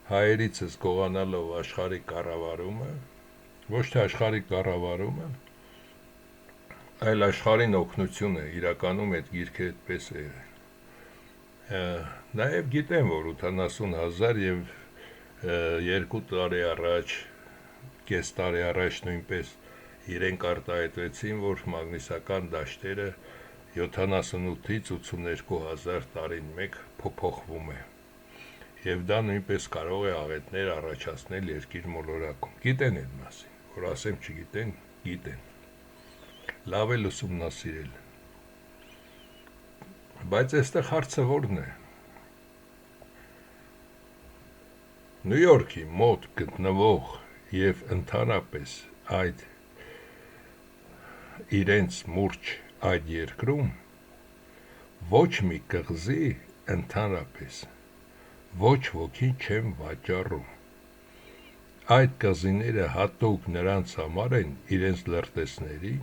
հայերիցս գողանալով աշխարհի կառավարումը, ոչ թե աշխարհի կառավարումը, այլ աշխարհին օգնությունը, իրականում այդ գիրքը այդպես է եղել։ Նաև գիտեմ, որ 80,000 եւ 2 տարի առաջ, կես տարի առաջ նույնպես իրենք արտահայտվեցին, որ մագնիսական դաշտերը 78-ից 82,000 տարին մեկ փոփոխվում է։ Եվ դա նույնպես կարող է աղետներ առաջացնել երկիր մոլորակում։ Գիտեն այդ մասին, որ ասեմ չգիտեն, գիտեն։ Լավ էլ ուսումնասիրել։ Բայց այստեղ հարցը որն է։ Նյու Յորքի մոտ գտնվող եւ ընդհանրապես այդ իրենց մուրջ այդ երկրում ոչ մի կղզի ընդհանրապես ոչ ոքին չեն վաճառում։ Այդ կղզիները հատուկ նրանց համար են իրենց լրտեսների,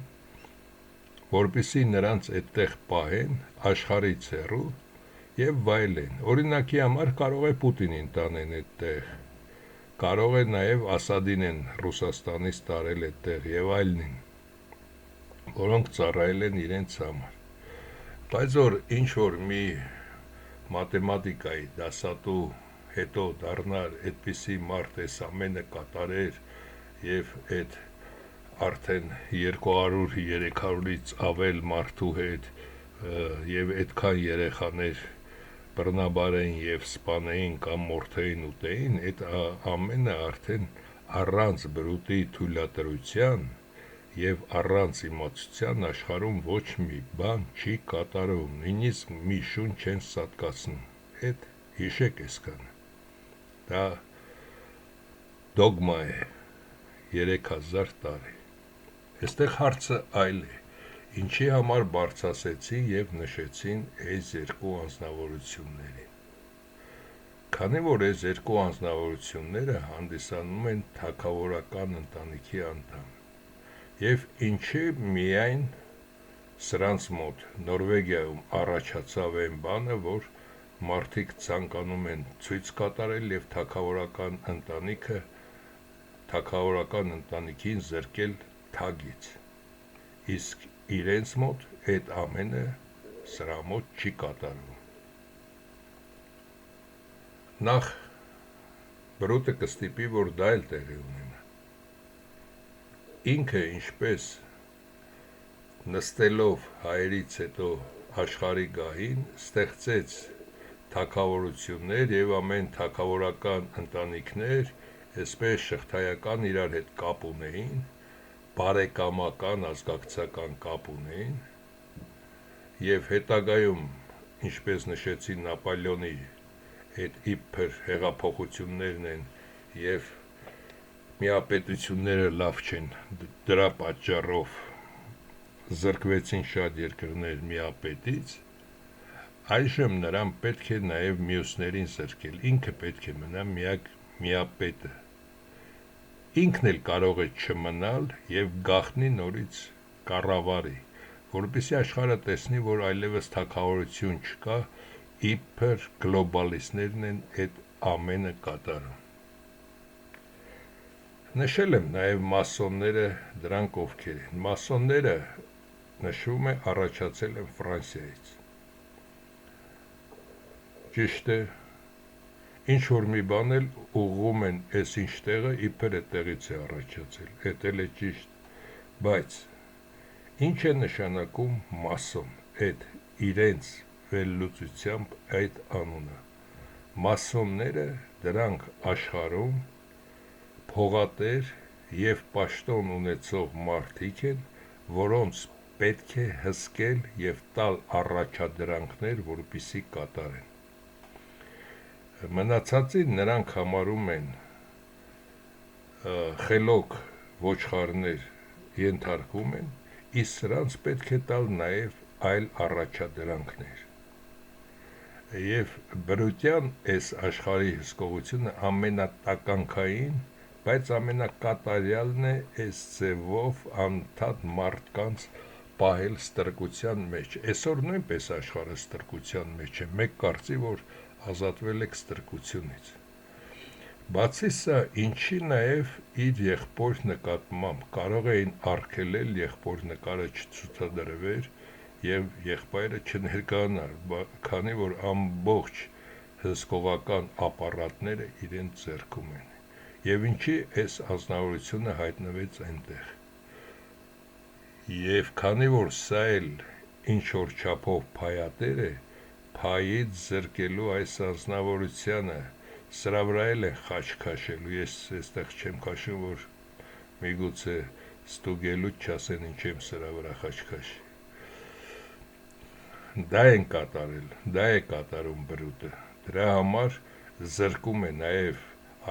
որպեսզի նրանց այդտեղ պահեն աշխարհից հեռու եւ վայելեն։ Օրինակի համար կարող է Պուտինին տանեն այդտեղ, կարող է նաեւ Ասադին են Ռուսաստանից տարել այդտեղ եւ այլնին, որոնք ծառայել են իրենց համար։ Բայց որ ինչ որ մի մաթեմատիկայի դասատու հետո դառնար այդպիսի մարդ էս ամենը կատարեր եւ այդ արդեն 200-300-ից ավել մարդու հետ եւ այդքան երեխաներ բռնաբարեին եւ սպանեին կամ մորթեին ուտեին, այդ ամենը արդեն առանց բրուտի թույլատրության եւ առանց իմացության աշխարհում ոչ մի բան չի կատարում, նույնիսկ մի շուն չեն սատկացնում։ Այդ հիշեք այսքան։ Դա դոգմա է 3000 տարի։ Այստեղ հարցը այլ է, ինչի համար բարձրացեցին եւ նշեցին այս երկու անձնավորություններին։ Քանի որ այս երկու անձնավորությունները հանդիսանում են թագավորական ընտանիքի անդամ, եւ ինչի միայն սրանց մոտ Նորվեգիայում առաջացավ այն բանը, որ մարդիկ ցանկանում են ցույց կատարել եւ թագավորական ընտանիքին զրկել թագից, իսկ իրենց մոտ այդ ամենը սրա մոտ չի կատարվում։ Նախ բրուտը կստիպի, որ դա էլ տեղի ունենա։ Ինքը ինչպես նստելով հայերից հետո աշխարհի գահին ստեղծեց թագավորություններ եւ ամեն թագավորական ընտանիքներ այսպես շղթայական իրար հետ կապ ունեին, բարեկամական ազգակցական կապ ունեին եւ հետագայում, ինչպես նշեցին Նապոլեոնի այդ իբր հեղափոխություններն են եւ միապետությունները լավ չեն, դրա պատճառով զրկվեցին շատ երկրներ միապետից, այժմ նրան պետք է նաև մյուսներին զրկել, ինքը պետք է մնա միակ միապետը, ինքն էլ կարող է չմնալ և գաղտնի նորից կառավարի, որպեսզի աշխարհը տեսնի, որ այլևս թագավորություն չկա, իբր գլոբալիստներն են այդ ամենը կատարում։ Նշել եմ նաև մասոնները, դրանք ովքեր են։ Մասոնները նշվում է առաջացել են Ֆրանսիայից։ ճիշտ է, ինչ-որ մի բան էլ ուղղում են այս ինչ տեղը, իբր այդտեղից է առաջացել, էդ էլ է ճիշտ, բայց ինչ է նշանակում մասոն, այդ իրենց վերլուծությամբ այդ անունը, մասոնները դրանք աշխարհում փողատեր և պաշտոն ունեցող մարդիկ են, որոնց պետք է հսկել և տալ առաջադրանքներ, որպեսզի կատարեն։ Մնացածին նրանք համարում են խելոք ոչխարներ, ենթարկվում են, իսկ սրանց պետք է տալ նաև այլ առաջադրանքներ։ Եվ բրության այս աշխարհի հսկողությունը ամենատականքային, բայց ամենակատարյալն է այս ձևով անդադ մարդկանց պահել ստրկության մեջ։ Այսօր նույնպես աշխարհը ստրկության մեջ է, մեկ կարծի, որ ազատվել եք ստրկությունից։ Բացի սա, ինչի նաև իր եղբոր նկատմամբ կարող էին արգելել եղբոր նկարը չցուցադրվեր և եղբայրը չներկայանար, քանի որ ամբողջ հսկողական ապարատները իրենց ձեռքում են։ Եվ ինչի այս ազնվորությունը հայտնվեց այնտեղ։ Եվ քանի որ սա էլ ինչ-որ չափով փայատեր է, փայից զրկելու այս ազնվորությանը, սրա վրա էլ են խաչ քաշելու, ես այստեղ չեմ քաշում, որ միգուցե ստուգելուց չասեն ինչ եմ սրա վրա խաչ քաշի։ Դա են կատարել, դա է կատարում բրուտը, դրա համար զրկում է նաև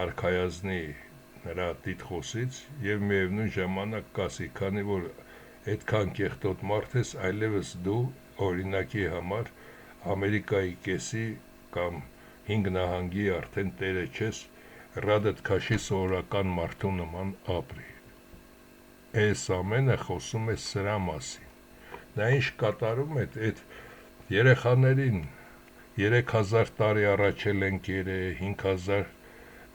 արքայազնի նրա տիտղոսից և միևնույն ժամանակ կասի, քանի որ այդքան կեղտոտ մարդ ես, այլևս դու օրինակի համար Ամերիկայի կեսի կամ 5 նահանգի արդեն տերը չես, ռադդ քաշի սովորական մարդու նման ապրի։ Այս ամենը խոսում է սրա մասին։ Նա ինչ կատարում է, այդ երեխաներին 3000 տարի առաջ էլ են կերել,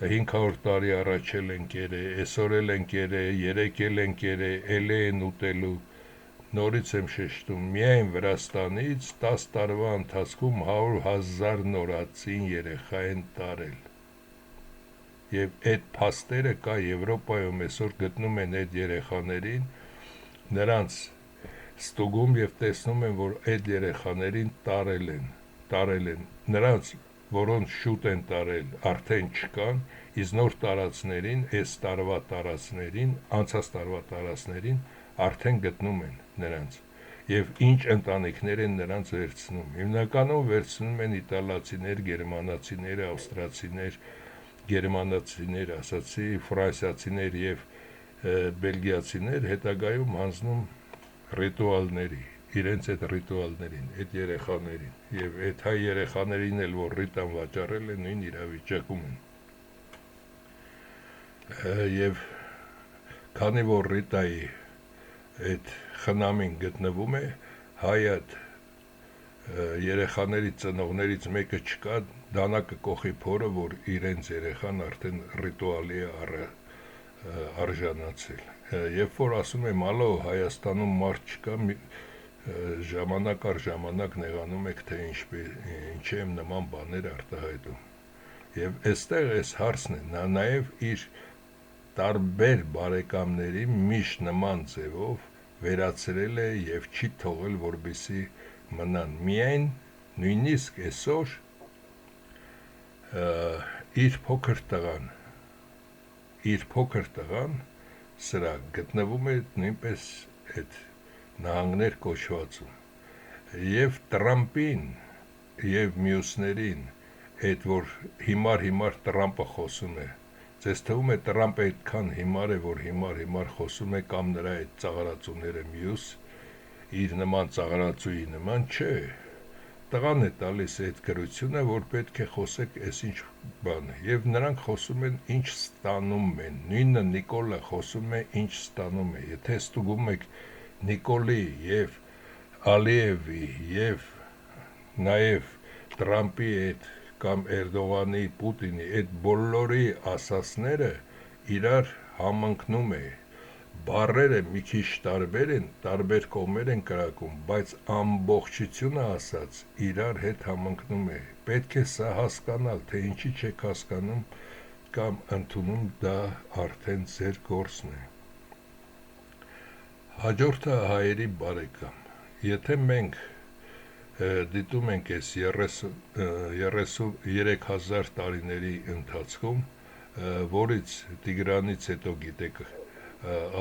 500 տարի առաջ էլ են կերել, այսօր էլ են կերել, երեկ էլ են կերել, էլ են ուտելու։ Նորից եմ շեշտում, միայն Վրաստանից 10 տարվա ընթացքում 100,000 նորածին երեխա են տարել։ Եվ այդ փաստերը կա Եվրոպայում, այսօր գտնում են այդ երեխաներին, նրանց ստուգում և տեսնում են, որ այդ երեխաներին տարել են, նրանց, որոնց շուտ են տարել, արդեն չկան, իսկ նոր տարածներին, այս տարվա տարածներին, անցած տարվա տարածներին արդեն գտնում են նրանց։ Եվ ինչ ընտանիքներ են նրանց վերցնում, հիմնականում վերցնում են իտալացիներ, գերմանացիներ, ավստրացիներ, գերմանացիներ, ասացի, ֆրանսիացիներ և բելգիացիներ, հետագայում հանձնում ռիտուալների, իրենց այդ ռիտուալներին, այդ երեխաներին, և այդ հայ երեխաներին էլ, որ ռիտան վաճառել են, նույն իրավիճակում են։ Եվ քանի որ ռիտայի այդ խնամին գտնվում է, հայ երեխաների ծնողներից մեկը չկա, դանակը կողի փորը, որ իրենց երեխան արդեն ռիտուալի է արժանացել։ Երբ որ ասում եմ, ալո, Հայաստանում մարդ չկա, ժամանակ առ ժամանակ նեղանում եք, թե ինչ եմ նման բաներ արտահայտում։ Եվ այստեղ այս հարցն է, նա նաև իր տարբեր բարեկամների միշտ նման ձևով վերացրել է և չի թողել, որպեսզի մնան։ Միայն նույնիսկ այսօր իր փոքր տղան սրա գտնվում է նույնպես այդ նահանգներ կոչվածում։ Եվ Տրամպին և մյուսներին, այդ որ հիմար Տրամպը խոսում է, ձեզ թվում է Տրամպը այդքան հիմար է, որ հիմար խոսում է, կամ նրա այդ ծաղրածուները մյուս, իր նման ծաղրածուի նման, չէ, տղան է տալիս այդ գրությունը, որ պետք է խոսեք այս ինչ բանը, և նրանք խոսում են ինչ ստանում են, նույնը Նիկոլը խոսում է ինչ ստանում է, եթե ստուգում եք Նիկոլի և Ալիևի և նաև Տրամպի այդ կամ Էրդողանի, Պուտինի այդ բոլորի ասածները իրար համընկնում է, բառերը մի քիչ տարբեր են, տարբեր կողմեր են կրակում, բայց ամբողջությունը ասած իրար հետ համընկնում է։ Պետք է սա հասկանալ, թե ինչի չեք հասկանում կամ ընդունում, դա արդեն ձեր գործն է։ Հաջորդը հայերի բարեկամ։ Եթե մենք դիտում ենք այս 33,000 տարիների ընթացքում, որից Տիգրանից հետո գիտեք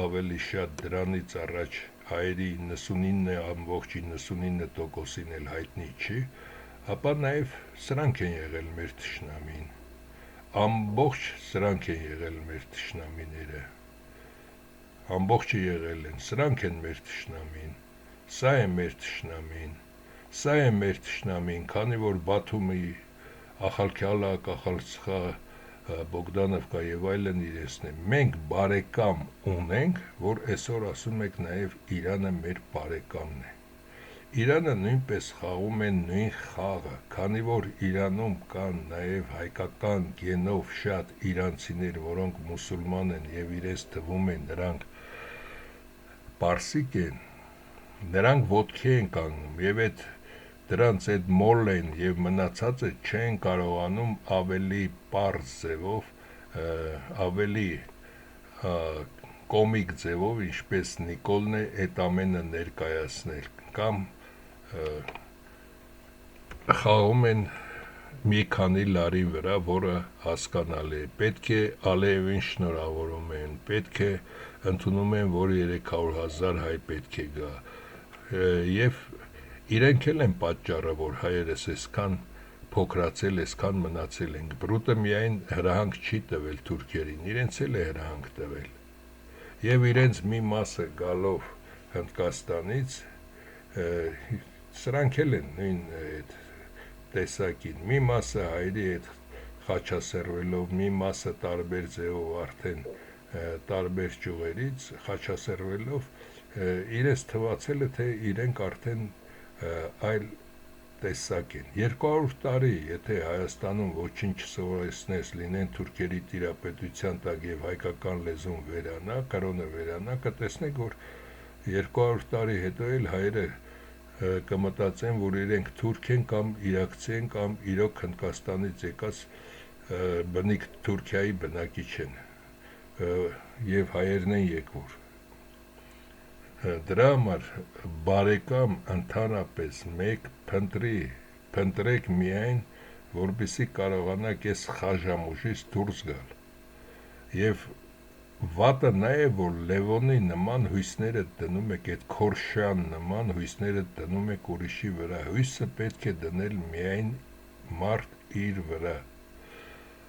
ավելի շատ դրանից առաջ հայերի 99,99%-ին էլ հայտնի չի, ապա նաև սրանք են եղել մեր թշնամին, ամբողջ սրանք են եղել մեր թշնամիները, ամբողջը եղել են, սրանք են մեր թշնամին, սա է մեր թշնամին, սա է մեր թշնամին, քանի որ Բաթումի Ախալքյալը, Կախալցխա, Բոգդանովկա եւ այլն իրենցն է, մենք բարեկամ ունենք, որ այսօր ասում եք նաև Իրանը մեր բարեկամն է։ Իրանը նույնպես խաղում է նույն խաղը, քանի որ Իրանում կան նաև հայկական գենով շատ իրանցիներ, որոնք մուսուլման են եւ իրենց թվում է նրանք պարսիկ են, նրանք ոտքի են կանգնում եւ դրանց այդ մոլեն եւ մնացածը չեն կարողանում ավելի պարզ ձևով, ավելի կոմիկ ձևով, ինչպես Նիկոլն է, այդ ամենը ներկայացնել կամ խաղում են մի քանի լարի վրա, որը հասկանալի է։ Պետք է Ալիևին շնորհավորում են, պետք է ընդունում են, որ 300,000 հայ պետք է գա եւ իրենք էլ են պատճառը, որ հայերս այսքան փոքրացել, այսքան մնացել ենք։ Բրուտը միայն հրահանգ չի տվել թուրքերին, իրենց էլ է հրահանգ տվել։ Եվ իրենց մի մասը գալով Հնդկաստանից, սրանք էլ են նույն տեսակին, մի մասը հայերի հետ խաչասերվելով, մի մասը տարբեր ձևով արդեն տարբեր ճյուղերից խաչասերվելով, իրենց թվացել է, թե իրենք արդեն այլ տեսակ են։ 200 տարի, եթե Հայաստանում ոչինչ չսովորեցնես, լինեն թուրքերի տիրապետության տակ եւ հայկական լեզուն վերանա, կրոնը վերանա, կտեսնեք, որ 200 տարի հետո էլ հայերը կմտածեն, որ իրենք թուրք են կամ իրաքցի են կամ իրոք Հնդկաստանից եկած բնիկ Թուրքիայի բնակիչ են եւ հայերն են եկվոր։ Դրա համար բարեկամ ընդհանրապես մեկ փնտրեք միայն, որպեսզի կարողանաք այս խաժամուժից դուրս գալ։ Եվ վատը նա է, որ Լևոնի նման հույսները դնում եք, այդ Քորշյան նման հույսները դնում եք ուրիշի վրա։ Հույսը պետք է դնել միայն մարդ իր վրա։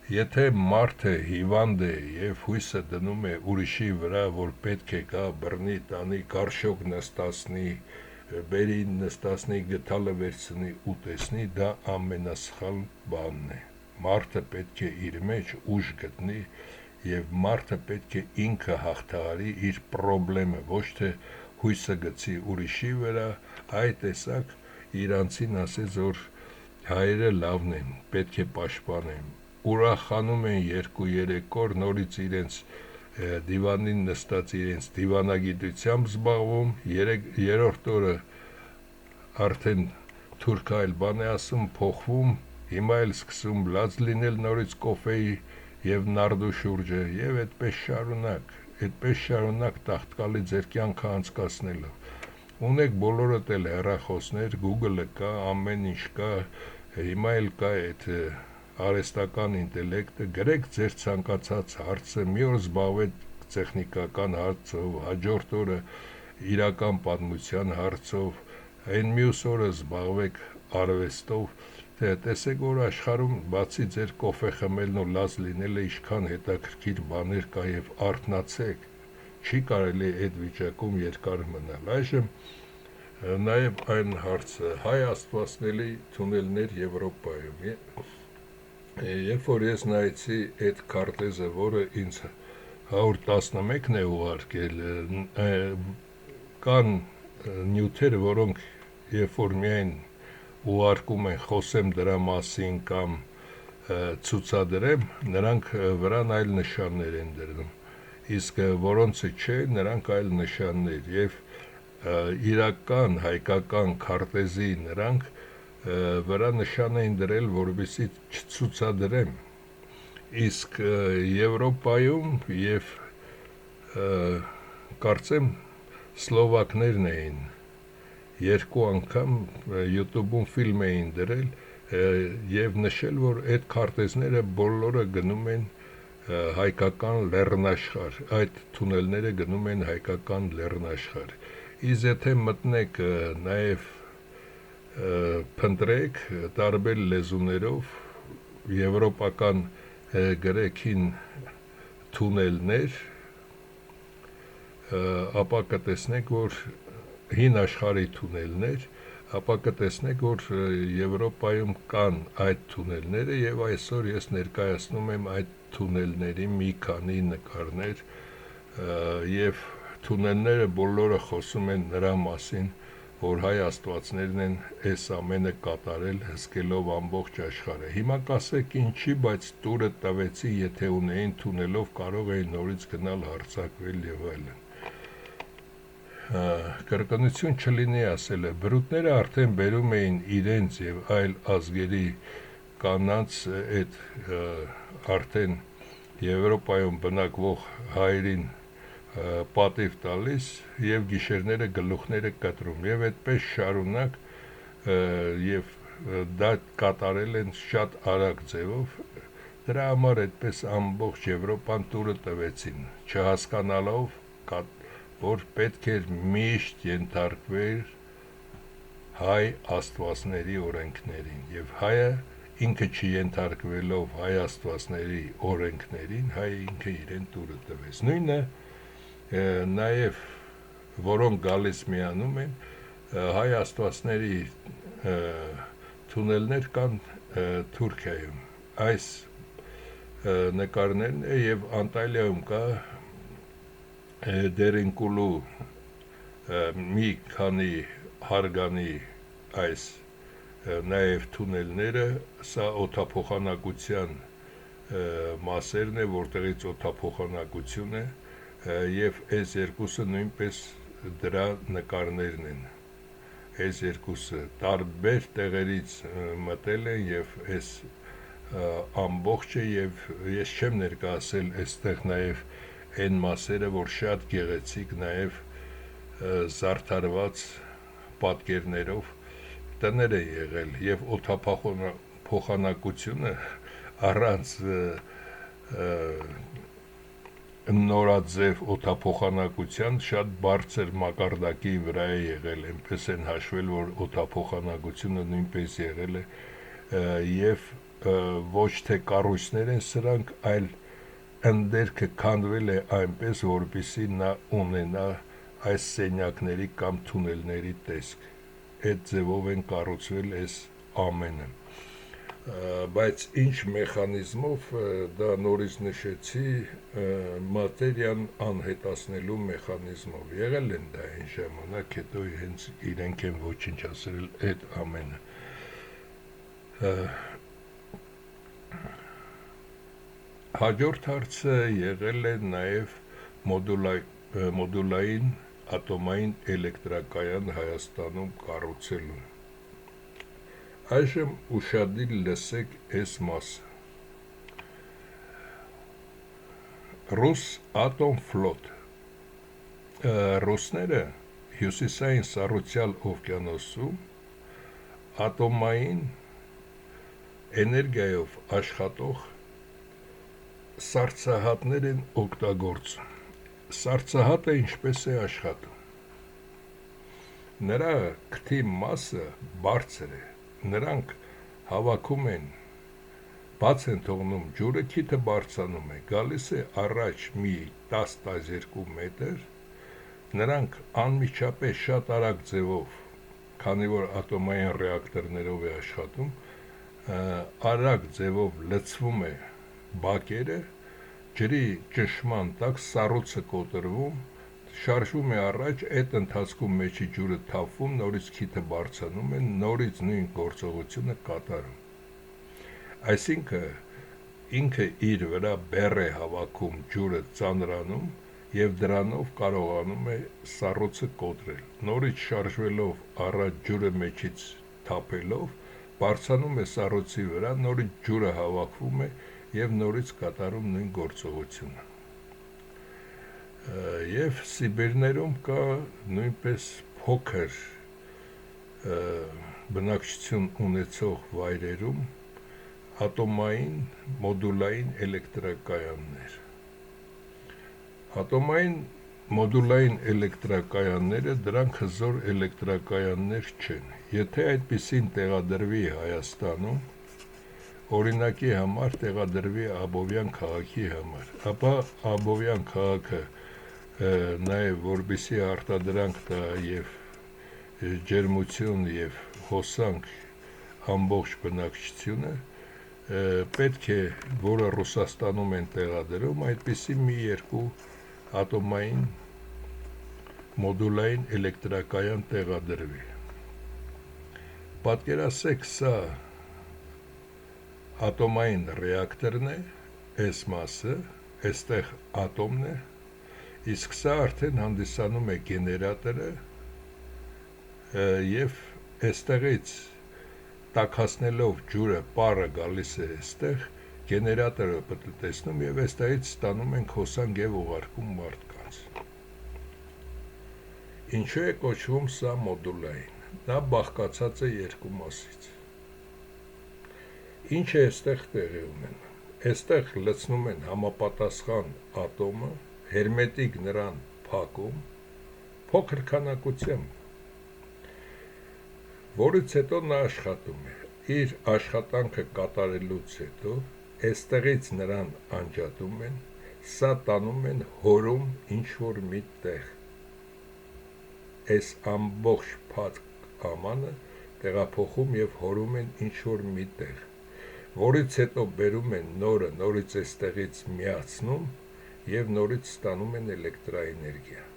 Եթե մարդը հիվանդ է եւ հույսը դնում է ուրիշի վրա, որ պետք է գա բռնի, տանի, կարշոկ նստացնի, բերի նստացնի, գդալը վերցնի ու տեսնի, դա ամենասխալ բանն է։ Մարդը պետք է իր մեջ ուժ գտնի եւ մարդը պետք է ինքը հաղթահարի իր խնդրեմը, ոչ թե հույսը գցի ուրիշի վրա, այ տեսակ իրանցին ասեց, որ հայերը լավն են, պետք է պաշտպանեն։ Ուրախանում են 2-3 օր, նորից իրենց դիվանին նստած իրենց դիվանագիտությամբ զբաղվում, երրորդ օրը արդեն թուրքը այլ բան է ասում, փոխվում, հիմա էլ սկսում լաց լինել նորից կոֆեի եւ նարդու շուրջը եւ այդպես շարունակ տաղտկալի ձեր կյանքը անցկացնելով։ Ունեք բոլորդ էլ հեռախոսներ, Google-ը կա, ամեն ինչ կա, հիմա էլ կա այդ արհեստական ինտելեկտը, գրեք ձեր ցանկացած հարցը, մի օր զբաղվեք տեխնիկական հարցով, հաջորդ օրը իրական պատմության հարցով, այն մյուս օրը զբաղվեք արվեստով, տեսեք, որ աշխարհում բացի ձեր կոֆե խմելն ու լաց լինելը ինչքան հետաքրքիր բաներ կա եւ արթնացեք, չի կարելի այդ վիճակում երկար մնալ։ Այժմ նաեւ այն հարցը, հայ աստվածների թունելներ Եվրոպայում, երբ որ ես նայեցի այդ քարտեզը, որը ինձ 111-ն է ուղարկել, կան նյութերը, որոնք երբ որ միայն ուղարկում են, խոսեմ դրա մասին կամ ցուցադրեմ, նրանք վրան այլ նշաններ են դրնում։ իսկ որոնցը չէ, նրանք այլ նշաններ, եւ իրական հայկական քարտեզի նրանք վրա նշան էին դրել, որովհետեւ չցուցադրեմ, իսկ Եվրոպայում եւ կարծեմ սլովակներն էին երկու անգամ YouTube-ում ֆիլմ էին դրել եւ նշել, որ այդ քարտեզները բոլորը գնում են հայկական լեռնաշխար, այդ թունելները գնում են հայկական լեռնաշխար։ Իսկ եթե մտնեք նաեւ փնտրեք տարբեր լեզուներով եվրոպական գրեքին թունելներ, ապա կտեսնեք, որ հին աշխարհի թունելներ, ապա կտեսնեք, որ Եվրոպայում կան այդ թունելները եւ այսօր ես ներկայացնում եմ այդ թունելների մի քանի նկարներ եւ թունելները բոլորը խոսում են նրա մասին, որ հայ աստվածներն են այս ամենը կատարել հսկելով ամբողջ աշխարհը։ Հիմա կասեք ինչի, բայց տուրը տվեցի, եթե ունեին թունելով կարող էին նորից գնալ հարձակվել եւ այլն։ Կրկնություն չլինի ասելը, բրուտները արդեն բերում էին իրենց եւ այլ ազգերի կանանց այդ արդեն Եվրոպայում բնակվող հայերին պատիվ տալիս եւ գիշերները գլուխները կտրում եւ այդպես շարունակ եւ դա կատարել են շատ արագ ձևով, դրա համար այդպես ամբողջ Եվրոպան տուրը տվեցին, չհասկանալով որ պետք էր միշտ ենթարկվել հայ աստվածների օրենքներին եւ հայը ինքը չենթարկվելով հայ աստվածների օրենքներին, հայը ինքը իրեն տուրը տվեց։ Նույնը նաեւ որոնք գալիս միանում են հայ աստվածների թունելներ կան Թուրքիայում։ Այս նկարներն է եւ Անտալիայում կա Դերենկուլու մի քանի հարգանի այս նաև թունելները, սա օդափոխանակության մասերն է, որտեղից օդափոխանակություն է եւ այս երկուսը նույնպես դրա նկարներն են։ Այս երկուսը տարբեր տեղերից մտել են եւ այս ամբողջը եւ ես չեմ ներկայացել այստեղ նաև այն մասերը, որ շատ գեղեցիկ նաև զարդարված պատկերներով տներ է եղել եւ օդափոխանակությունը առանց նորաձև օդափոխանակության շատ բարձր մակարդակի վրա է եղել, այնպես են հաշվել, որ օդափոխանակությունը նույնպես եղել է եւ ոչ թե կառույցներ են սրանք, այլ ընդերքը քանդվել է այնպես, որպեսզի նա ունենա այս սենյակների կամ թունելների տեսք։ Այդ ձևով են կառուցվել այս ամենը։ Բայց ինչ մեխանիզմով, դա նորից նշեցի, մատերիան անհետացնելու մեխանիզմով։ Եղել են դա այն ժամանակ, հետո հենց իրենք են ոչնչացրել այդ ամենը։ Հաջորդ հարցը եղել է նաև մոդուլային ատոմային էլեկտրակայան Հայաստանում կառուցելուն։ Այժմ ուշադիր լսեք այս մասը։ Ռոսատոմֆլոտ ռուսները հյուսիսային Սառուցյալ օվկիանոսում ատոմային էներգիայով աշխատող սառցահատներ են օգտագործում։ Սառցահատը ինչպես է աշխատում։ Նրա քթի մասը բարձր է, նրանք հավաքում են, բաց են թողնում ջուրը, քիթը բարձանում է, գալիս է առաջ մի 10-12 մետր, նրանք անմիջապես շատ արագ ձևով, քանի որ ատոմային ռեակտորներով է աշխատում, արագ ձևով լցվում է բակերը, ջրի ճնշման տակ սառույցը կոտրվում, շարժվում է առաջ, այդ ընթացքում մեջի ջուրը թափվում, նորից քիթը բարձրանում է, նորից նույն գործողությունը կատարում։ Այսինքն ինքը իր վրա բեռ է հավաքում ջուրը ծանրանում և դրանով կարողանում է սառույցը կոտրել, նորից շարժվելով առաջ ջուրը մեջից թափելով, բարձրանում է սառույցի վրա, նորից ջուրը հավաքվում է և նորից կատարում նույն գործողությունը։ Եվ Սիբիրներում կա նույնպես փոքր բնակչություն ունեցող վայրերում ատոմային մոդուլային էլեկտրակայաններ։ Ատոմային մոդուլային էլեկտրակայանները դրանք հզոր էլեկտրակայաններ չեն։ Եթե այդպիսին տեղադրվի Հայաստանում, օրինակի համար տեղադրվի Աբովյան քաղաքի համար, ապա Աբովյան քաղաքը նաև որպեսզի արտադրանք տա և ջերմություն և հոսանք ամբողջ բնակչությունը, պետք է, որը Ռուսաստանում են տեղադրում, այդպիսի մի երկու ատոմային մոդուլային էլեկտրակայան տեղադրվի։ Պատկերացրեք, սա ատոմային ռեակտորն է, այս մասը, այստեղ ատոմն է, իսկ սա արդեն հանդիսանում է գեներատորը և այստեղից տաքացնելով ջուրը պարը գալիս է այստեղ, գեներատորը պտտեցնում և այստեղից ստանում ենք հոսանք և ուղարկում մարդկանց։ Ինչու է կոչվում սա մոդուլային։ Նա բաղկացած է երկու մասից։ Ինչ է այստեղ տեղի ունենում։ Այստեղ լցնում են համապատասխան ատոմը, հերմետիկ նրան փակում, փոքր քանակությամբ, որից հետո նա աշխատում է։ Իր աշխատանքը կատարելուց հետո այստեղից նրան անջատում են, սա տանում են հորում ինչ-որ մի տեղ։ Այս ամբողջ փակ ամանը տեղափոխում և հորում են ինչ-որ մի տեղ, որից հետո բերում են նորը, նորից այստեղից միացնում և նորից ստանում են էլեկտրաէներգիա։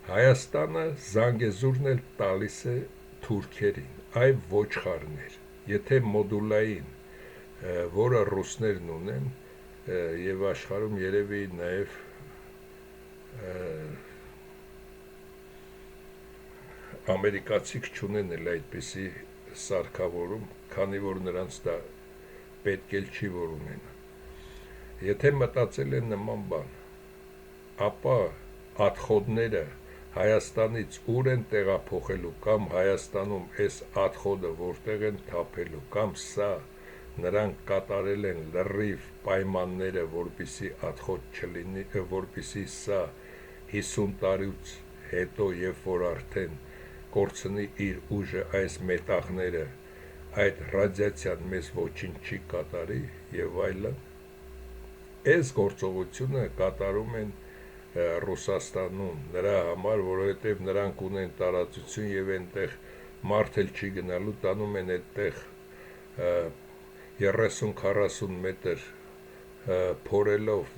Հայաստանը Զանգեզուրն էլ տալիս է թուրքերին, այ ոչխարներ, եթե մոդուլային, որը ռուսներն ունեն և աշխարհում երևի նաև ամերիկացիք չունեն էլ այդպիսի սարքավորում, քանի որ նրանց դա պետք էլ չի, որ ունենա։ Եթե մտածել են նման բան, ապա ատխոդները Հայաստանից ուր են տեղափոխելու կամ Հայաստանում այս ատխոդը որտեղ են թափելու, կամ սա նրանք կատարել են լրիվ պայմանները, որպեսզի ատխոդ չլինի, որպեսզի սա 50 տարուց հետո, երբ որ արդեն կորցնի իր ուժը, այս մետաղները, այդ ռադիացիան մեզ ոչինչ չի կատարի և այլն։ Այս գործողությունը կատարում են Ռուսաստանում նրա համար, որովհետև նրանք ունեն տարածություն և այնտեղ մարդ էլ չի գնալու, տանում են այդտեղ 30-40 մետր փորելով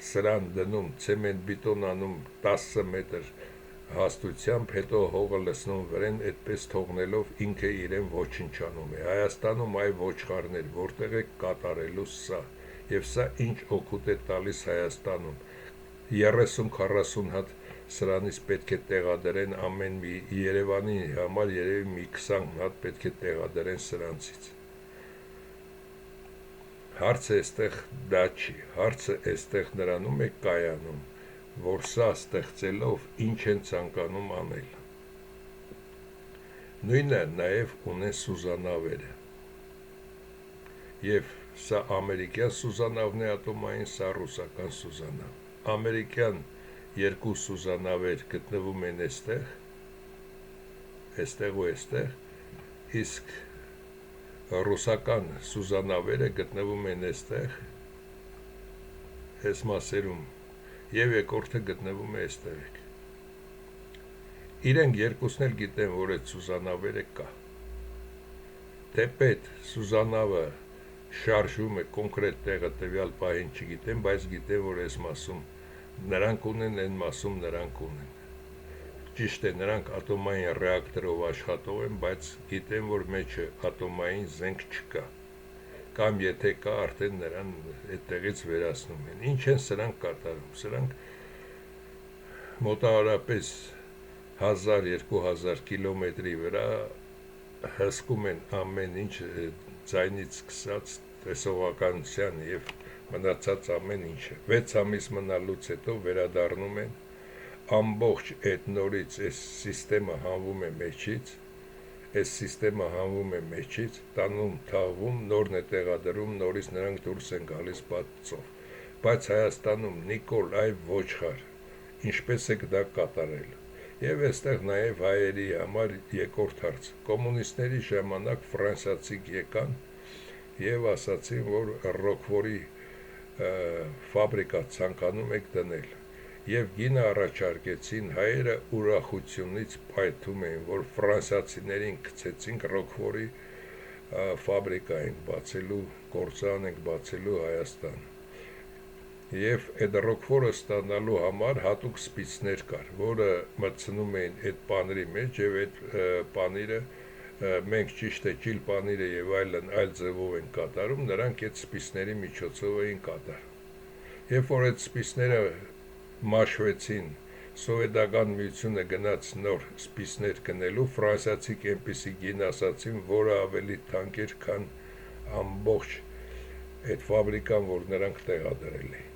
սրան դնում, ցեմենտ բիտոն անում 10 մետր հաստությամբ, հետո հողը լցնում վրան, այդպես թողնելով ինքը իրեն ոչնչանում է։ Հայաստանում այ ոչխարներ, որտեղ է կատարելու սա, և սա ինչ օգուտ է տալիս Հայաստանում։ 30-40 հատ սրանից պետք է տեղադրեն ամեն մի Երևանի համար, երևի մի 20 հատ պետք է տեղադրեն սրանցից։ Հարցը այստեղ դա չի, հարցը այստեղ նրանում է կայանում, որ սա ստեղծելով ինչ են ցանկանում անել։ Նույնը նաև ունեն սուզանավերը։ Եվ սա ամերիկյան սուզանավն է ատոմային, սա ռուսական սուզանավ։ Ամերիկյան երկու սուզանավեր գտնվում են այստեղ ու այստեղ, իսկ ռուսական սուզանավերը գտնվում են այստեղ, այս մասերում, և երկրորդը գտնվում է այստեղ։ Իրենք երկուսն էլ գիտեն, որ այդ սուզանավերը կա։ Թեպետ սուզանավը շարժվում է կոնկրետ տեղը տվյալ պահին չգիտեն, բայց գիտեն, որ այս մասում նրանք ունեն, այն մասում նրանք ունեն։ Ճիշտ է, նրանք ատոմային ռեակտորով աշխատող են, բայց գիտեն, որ մեջը ատոմային զենք չկա։ կամ եթե կա արդեն նրան այդտեղից վերացնում են։ Ինչ են սրանք կատարում։ Սրանք մոտավորապես 1000-2000 կիլոմետրի վրա հսկում են ամեն ինչ ձայնից սկսած տեսողականության եւ մնացած ամեն ինչը։ 6 ամիս մնալուց հետո վերադառնում են, ամբողջ այդ նորից այս սիստեմը հանվում է մեջից, տանում, թաղվում, նորն է տեղադրում, նորից նրանք դուրս են գալիս պատծով։ Բայց Հայաստանում Նիկոլ այ ոչխար, ինչպես եք դա կատարել։ Եվ այստեղ նաև հայերի համար երկրորդ հարց։ Կոմունիստների ժամանակ ֆրանսիացիք եկան եւ ասացին, որ Ռոկֆորի ֆաբրիկա ցանկանում եք դնել։ Եվ գինը առաջարկեցին, հայերը ուրախությունից պայթում էին, որ ֆրանսիացիներին գցեցինք Ռոկֆորի ֆաբրիկա ենք բացելու, գործարան ենք բացելու Հայաստան։ Եվ այդ Ռոկֆորը ստանալու համար հատուկ սպիցներ կար, որը մտցնում էին այդ պանիրի մեջ եւ այդ պանիրը մենք ճիշտ է ճիլ պանիրը եւ այլ ձևով են կատարում, նրանք այդ սպիցների միջոցով էին կատարում։ Երբ որ այդ սպիցները մաշվեցին, սովետական միությունը գնաց նոր սպիցներ գնելու, ֆրանսիացիք այնպիսի գին ասացին, որը ավելի թանկ էր, քան ամբողջ այդ ֆաբրիկան, որ նրանք տեղադրել էին։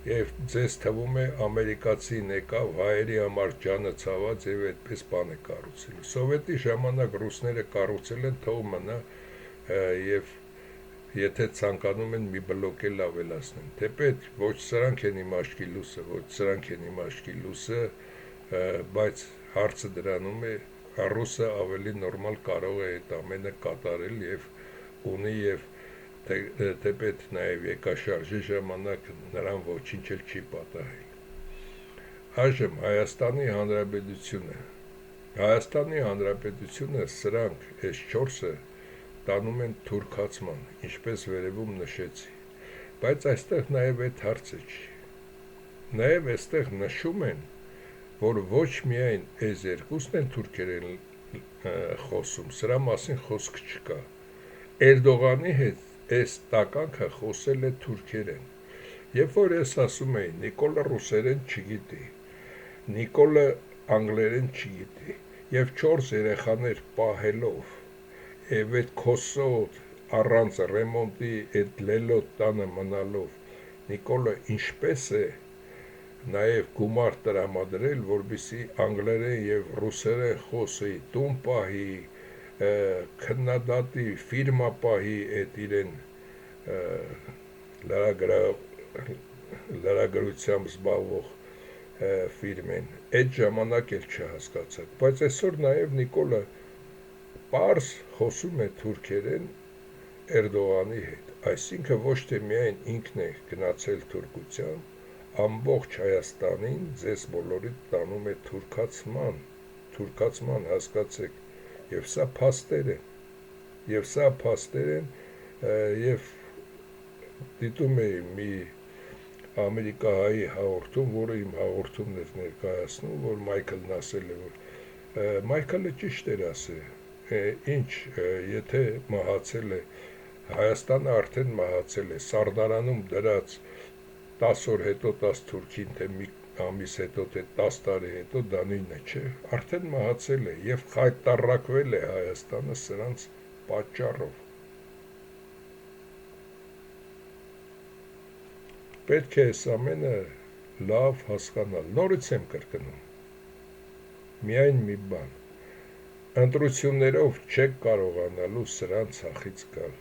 Եվ ձեզ թվում է ամերիկացին եկավ հայերի համար ջանը ցաված եւ այդպես բան է կառուցել։ Սովետի ժամանակ ռուսները կառուցել են, թող մնա, եւ եթե ցանկանում են մի բլոկ էլ ավելացնեն։ Թեպետ ոչ սրանք են իմ աչքի լույսը, բայց հարցը դրանում է, ռուսը ավելի նորմալ կարող է այդ ամենը կատարել եւ ունի եւ թեպետ նաև եկաշարժի ժամանակ նրան ոչինչ էլ չի պատահել։ Այժմ Հայաստանի Հանրապետությունը սրանք այս 4-ը տանում են թուրքացման, ինչպես վերևում նշեցի։ Բայց այստեղ նաև այդ հարցը չի։ Նաև այստեղ նշում են, որ ոչ միայն այս երկուսն են թուրքերեն խոսում, սրա մասին խոսք չկա։ Էրդողանի հետ այս տականքը խոսել է թուրքերեն։ Երբ որ ես ասում էի, Նիկոլը ռուսերեն չգիտի, Նիկոլը անգլերեն չգիտի, եւ 4 երեխաներ պահելով, եւ այդ քոսոտ առանց ռեմոնտի այդ լելոտ տանը մնալով, Նիկոլը ինչպես է նաև գումար տրամադրել, որպեսզի անգլերեն եւ ռուսերեն խոսի, տուն պահի, քննադատի, ֆիրմա պահի այդ իրեն լրագրությամբ զբաղվող ֆիրմեն, այդ ժամանակ էլ չհասկացաք, բայց այսօր նաև Նիկոլը պարզ խոսում է թուրքերեն Էրդողանի հետ, այսինքն ոչ թե միայն ինքն է գնացել թուրքության, ամբողջ Հայաստանին ձեզ բոլորիդ տանում է թուրքացման հասկացեք, եւ սա փաստեր են, եւ դիտում էի մի ամերիկահայի հաղորդում, որը իմ հաղորդումն էր ներկայացնում, որ Մայքլն ասել է, որ Մայքլը ճիշտ էր ասել, ինչ, եթե մահացել է, Հայաստանը արդեն մահացել է, Սարդարանում դրած 10 օր հետո 10 թուրքին, թե մի ամիս հետո, թե 10 տարի հետո դա նույնը չէ, արդեն մահացել է եւ խայտարակվել է Հայաստանը սրանց պատճառով։ Պետք է այս ամենը լավ հասկանալ, նորից եմ կրկնում, միայն մի բան, ընտրություններով չեք կարողանալու սրան ցախից գալ։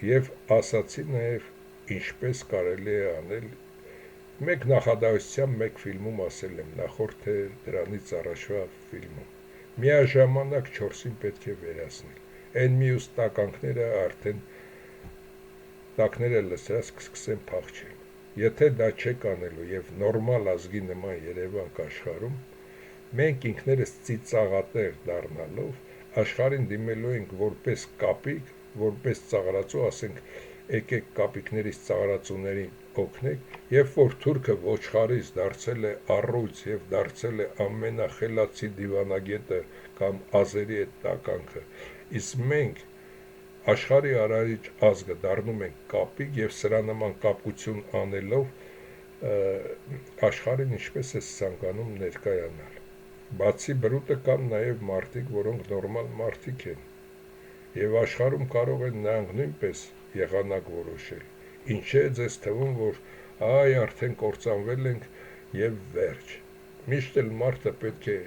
Եվ ասացի նաև ինչպես կարելի է անել, մեկ նախադասությամբ մեկ ֆիլմում ասել եմ, նախորդ թե դրանից առաջվա ֆիլմում, միաժամանակ 4-ին պետք է վերացնել, այն մյուս տականքները արդեն տակները լսրած կսկսեն փախչել, եթե դա չեք անելու եւ նորմալ ազգի նման Երևան կաշխարում, մենք ինքներս ծիծաղատեր դառնալով աշխարհին դիմելու ենք որպես կապիկ, որպես ծաղրացու, ասենք, եկեք կապիկներից ծաղրածուներին օգնեք, երբ որ թուրքը ոչխարից դարձել է առույց եւ դարձել է ամենախելացի դիվանագետը կամ ազերի այդ տականքը, իսկ մենք աշխարհի արարիչ ազգը դառնում ենք կապիկ եւ սրա նման կապություն անելով աշխարհին ինչպես է ցանկանում ներկայանալ։ Բացի բրուտը կան նաև մարդիկ, որոնք նորմալ մարդիկ են, եւ աշխարհում կարող են նրանք նույնպես եղանակ որոշել։ Ինչ է ձեզ թվում, որ այ արդեն կործանվել ենք եւ վերջ։ Միշտ էլ մարդը պետք է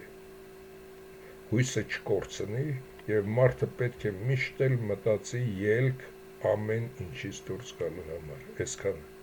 հույսը չկորցնի եւ մարդը պետք է միշտ էլ մտածի ելք ամեն ինչից դուրս գալու համար։ Այսքանը։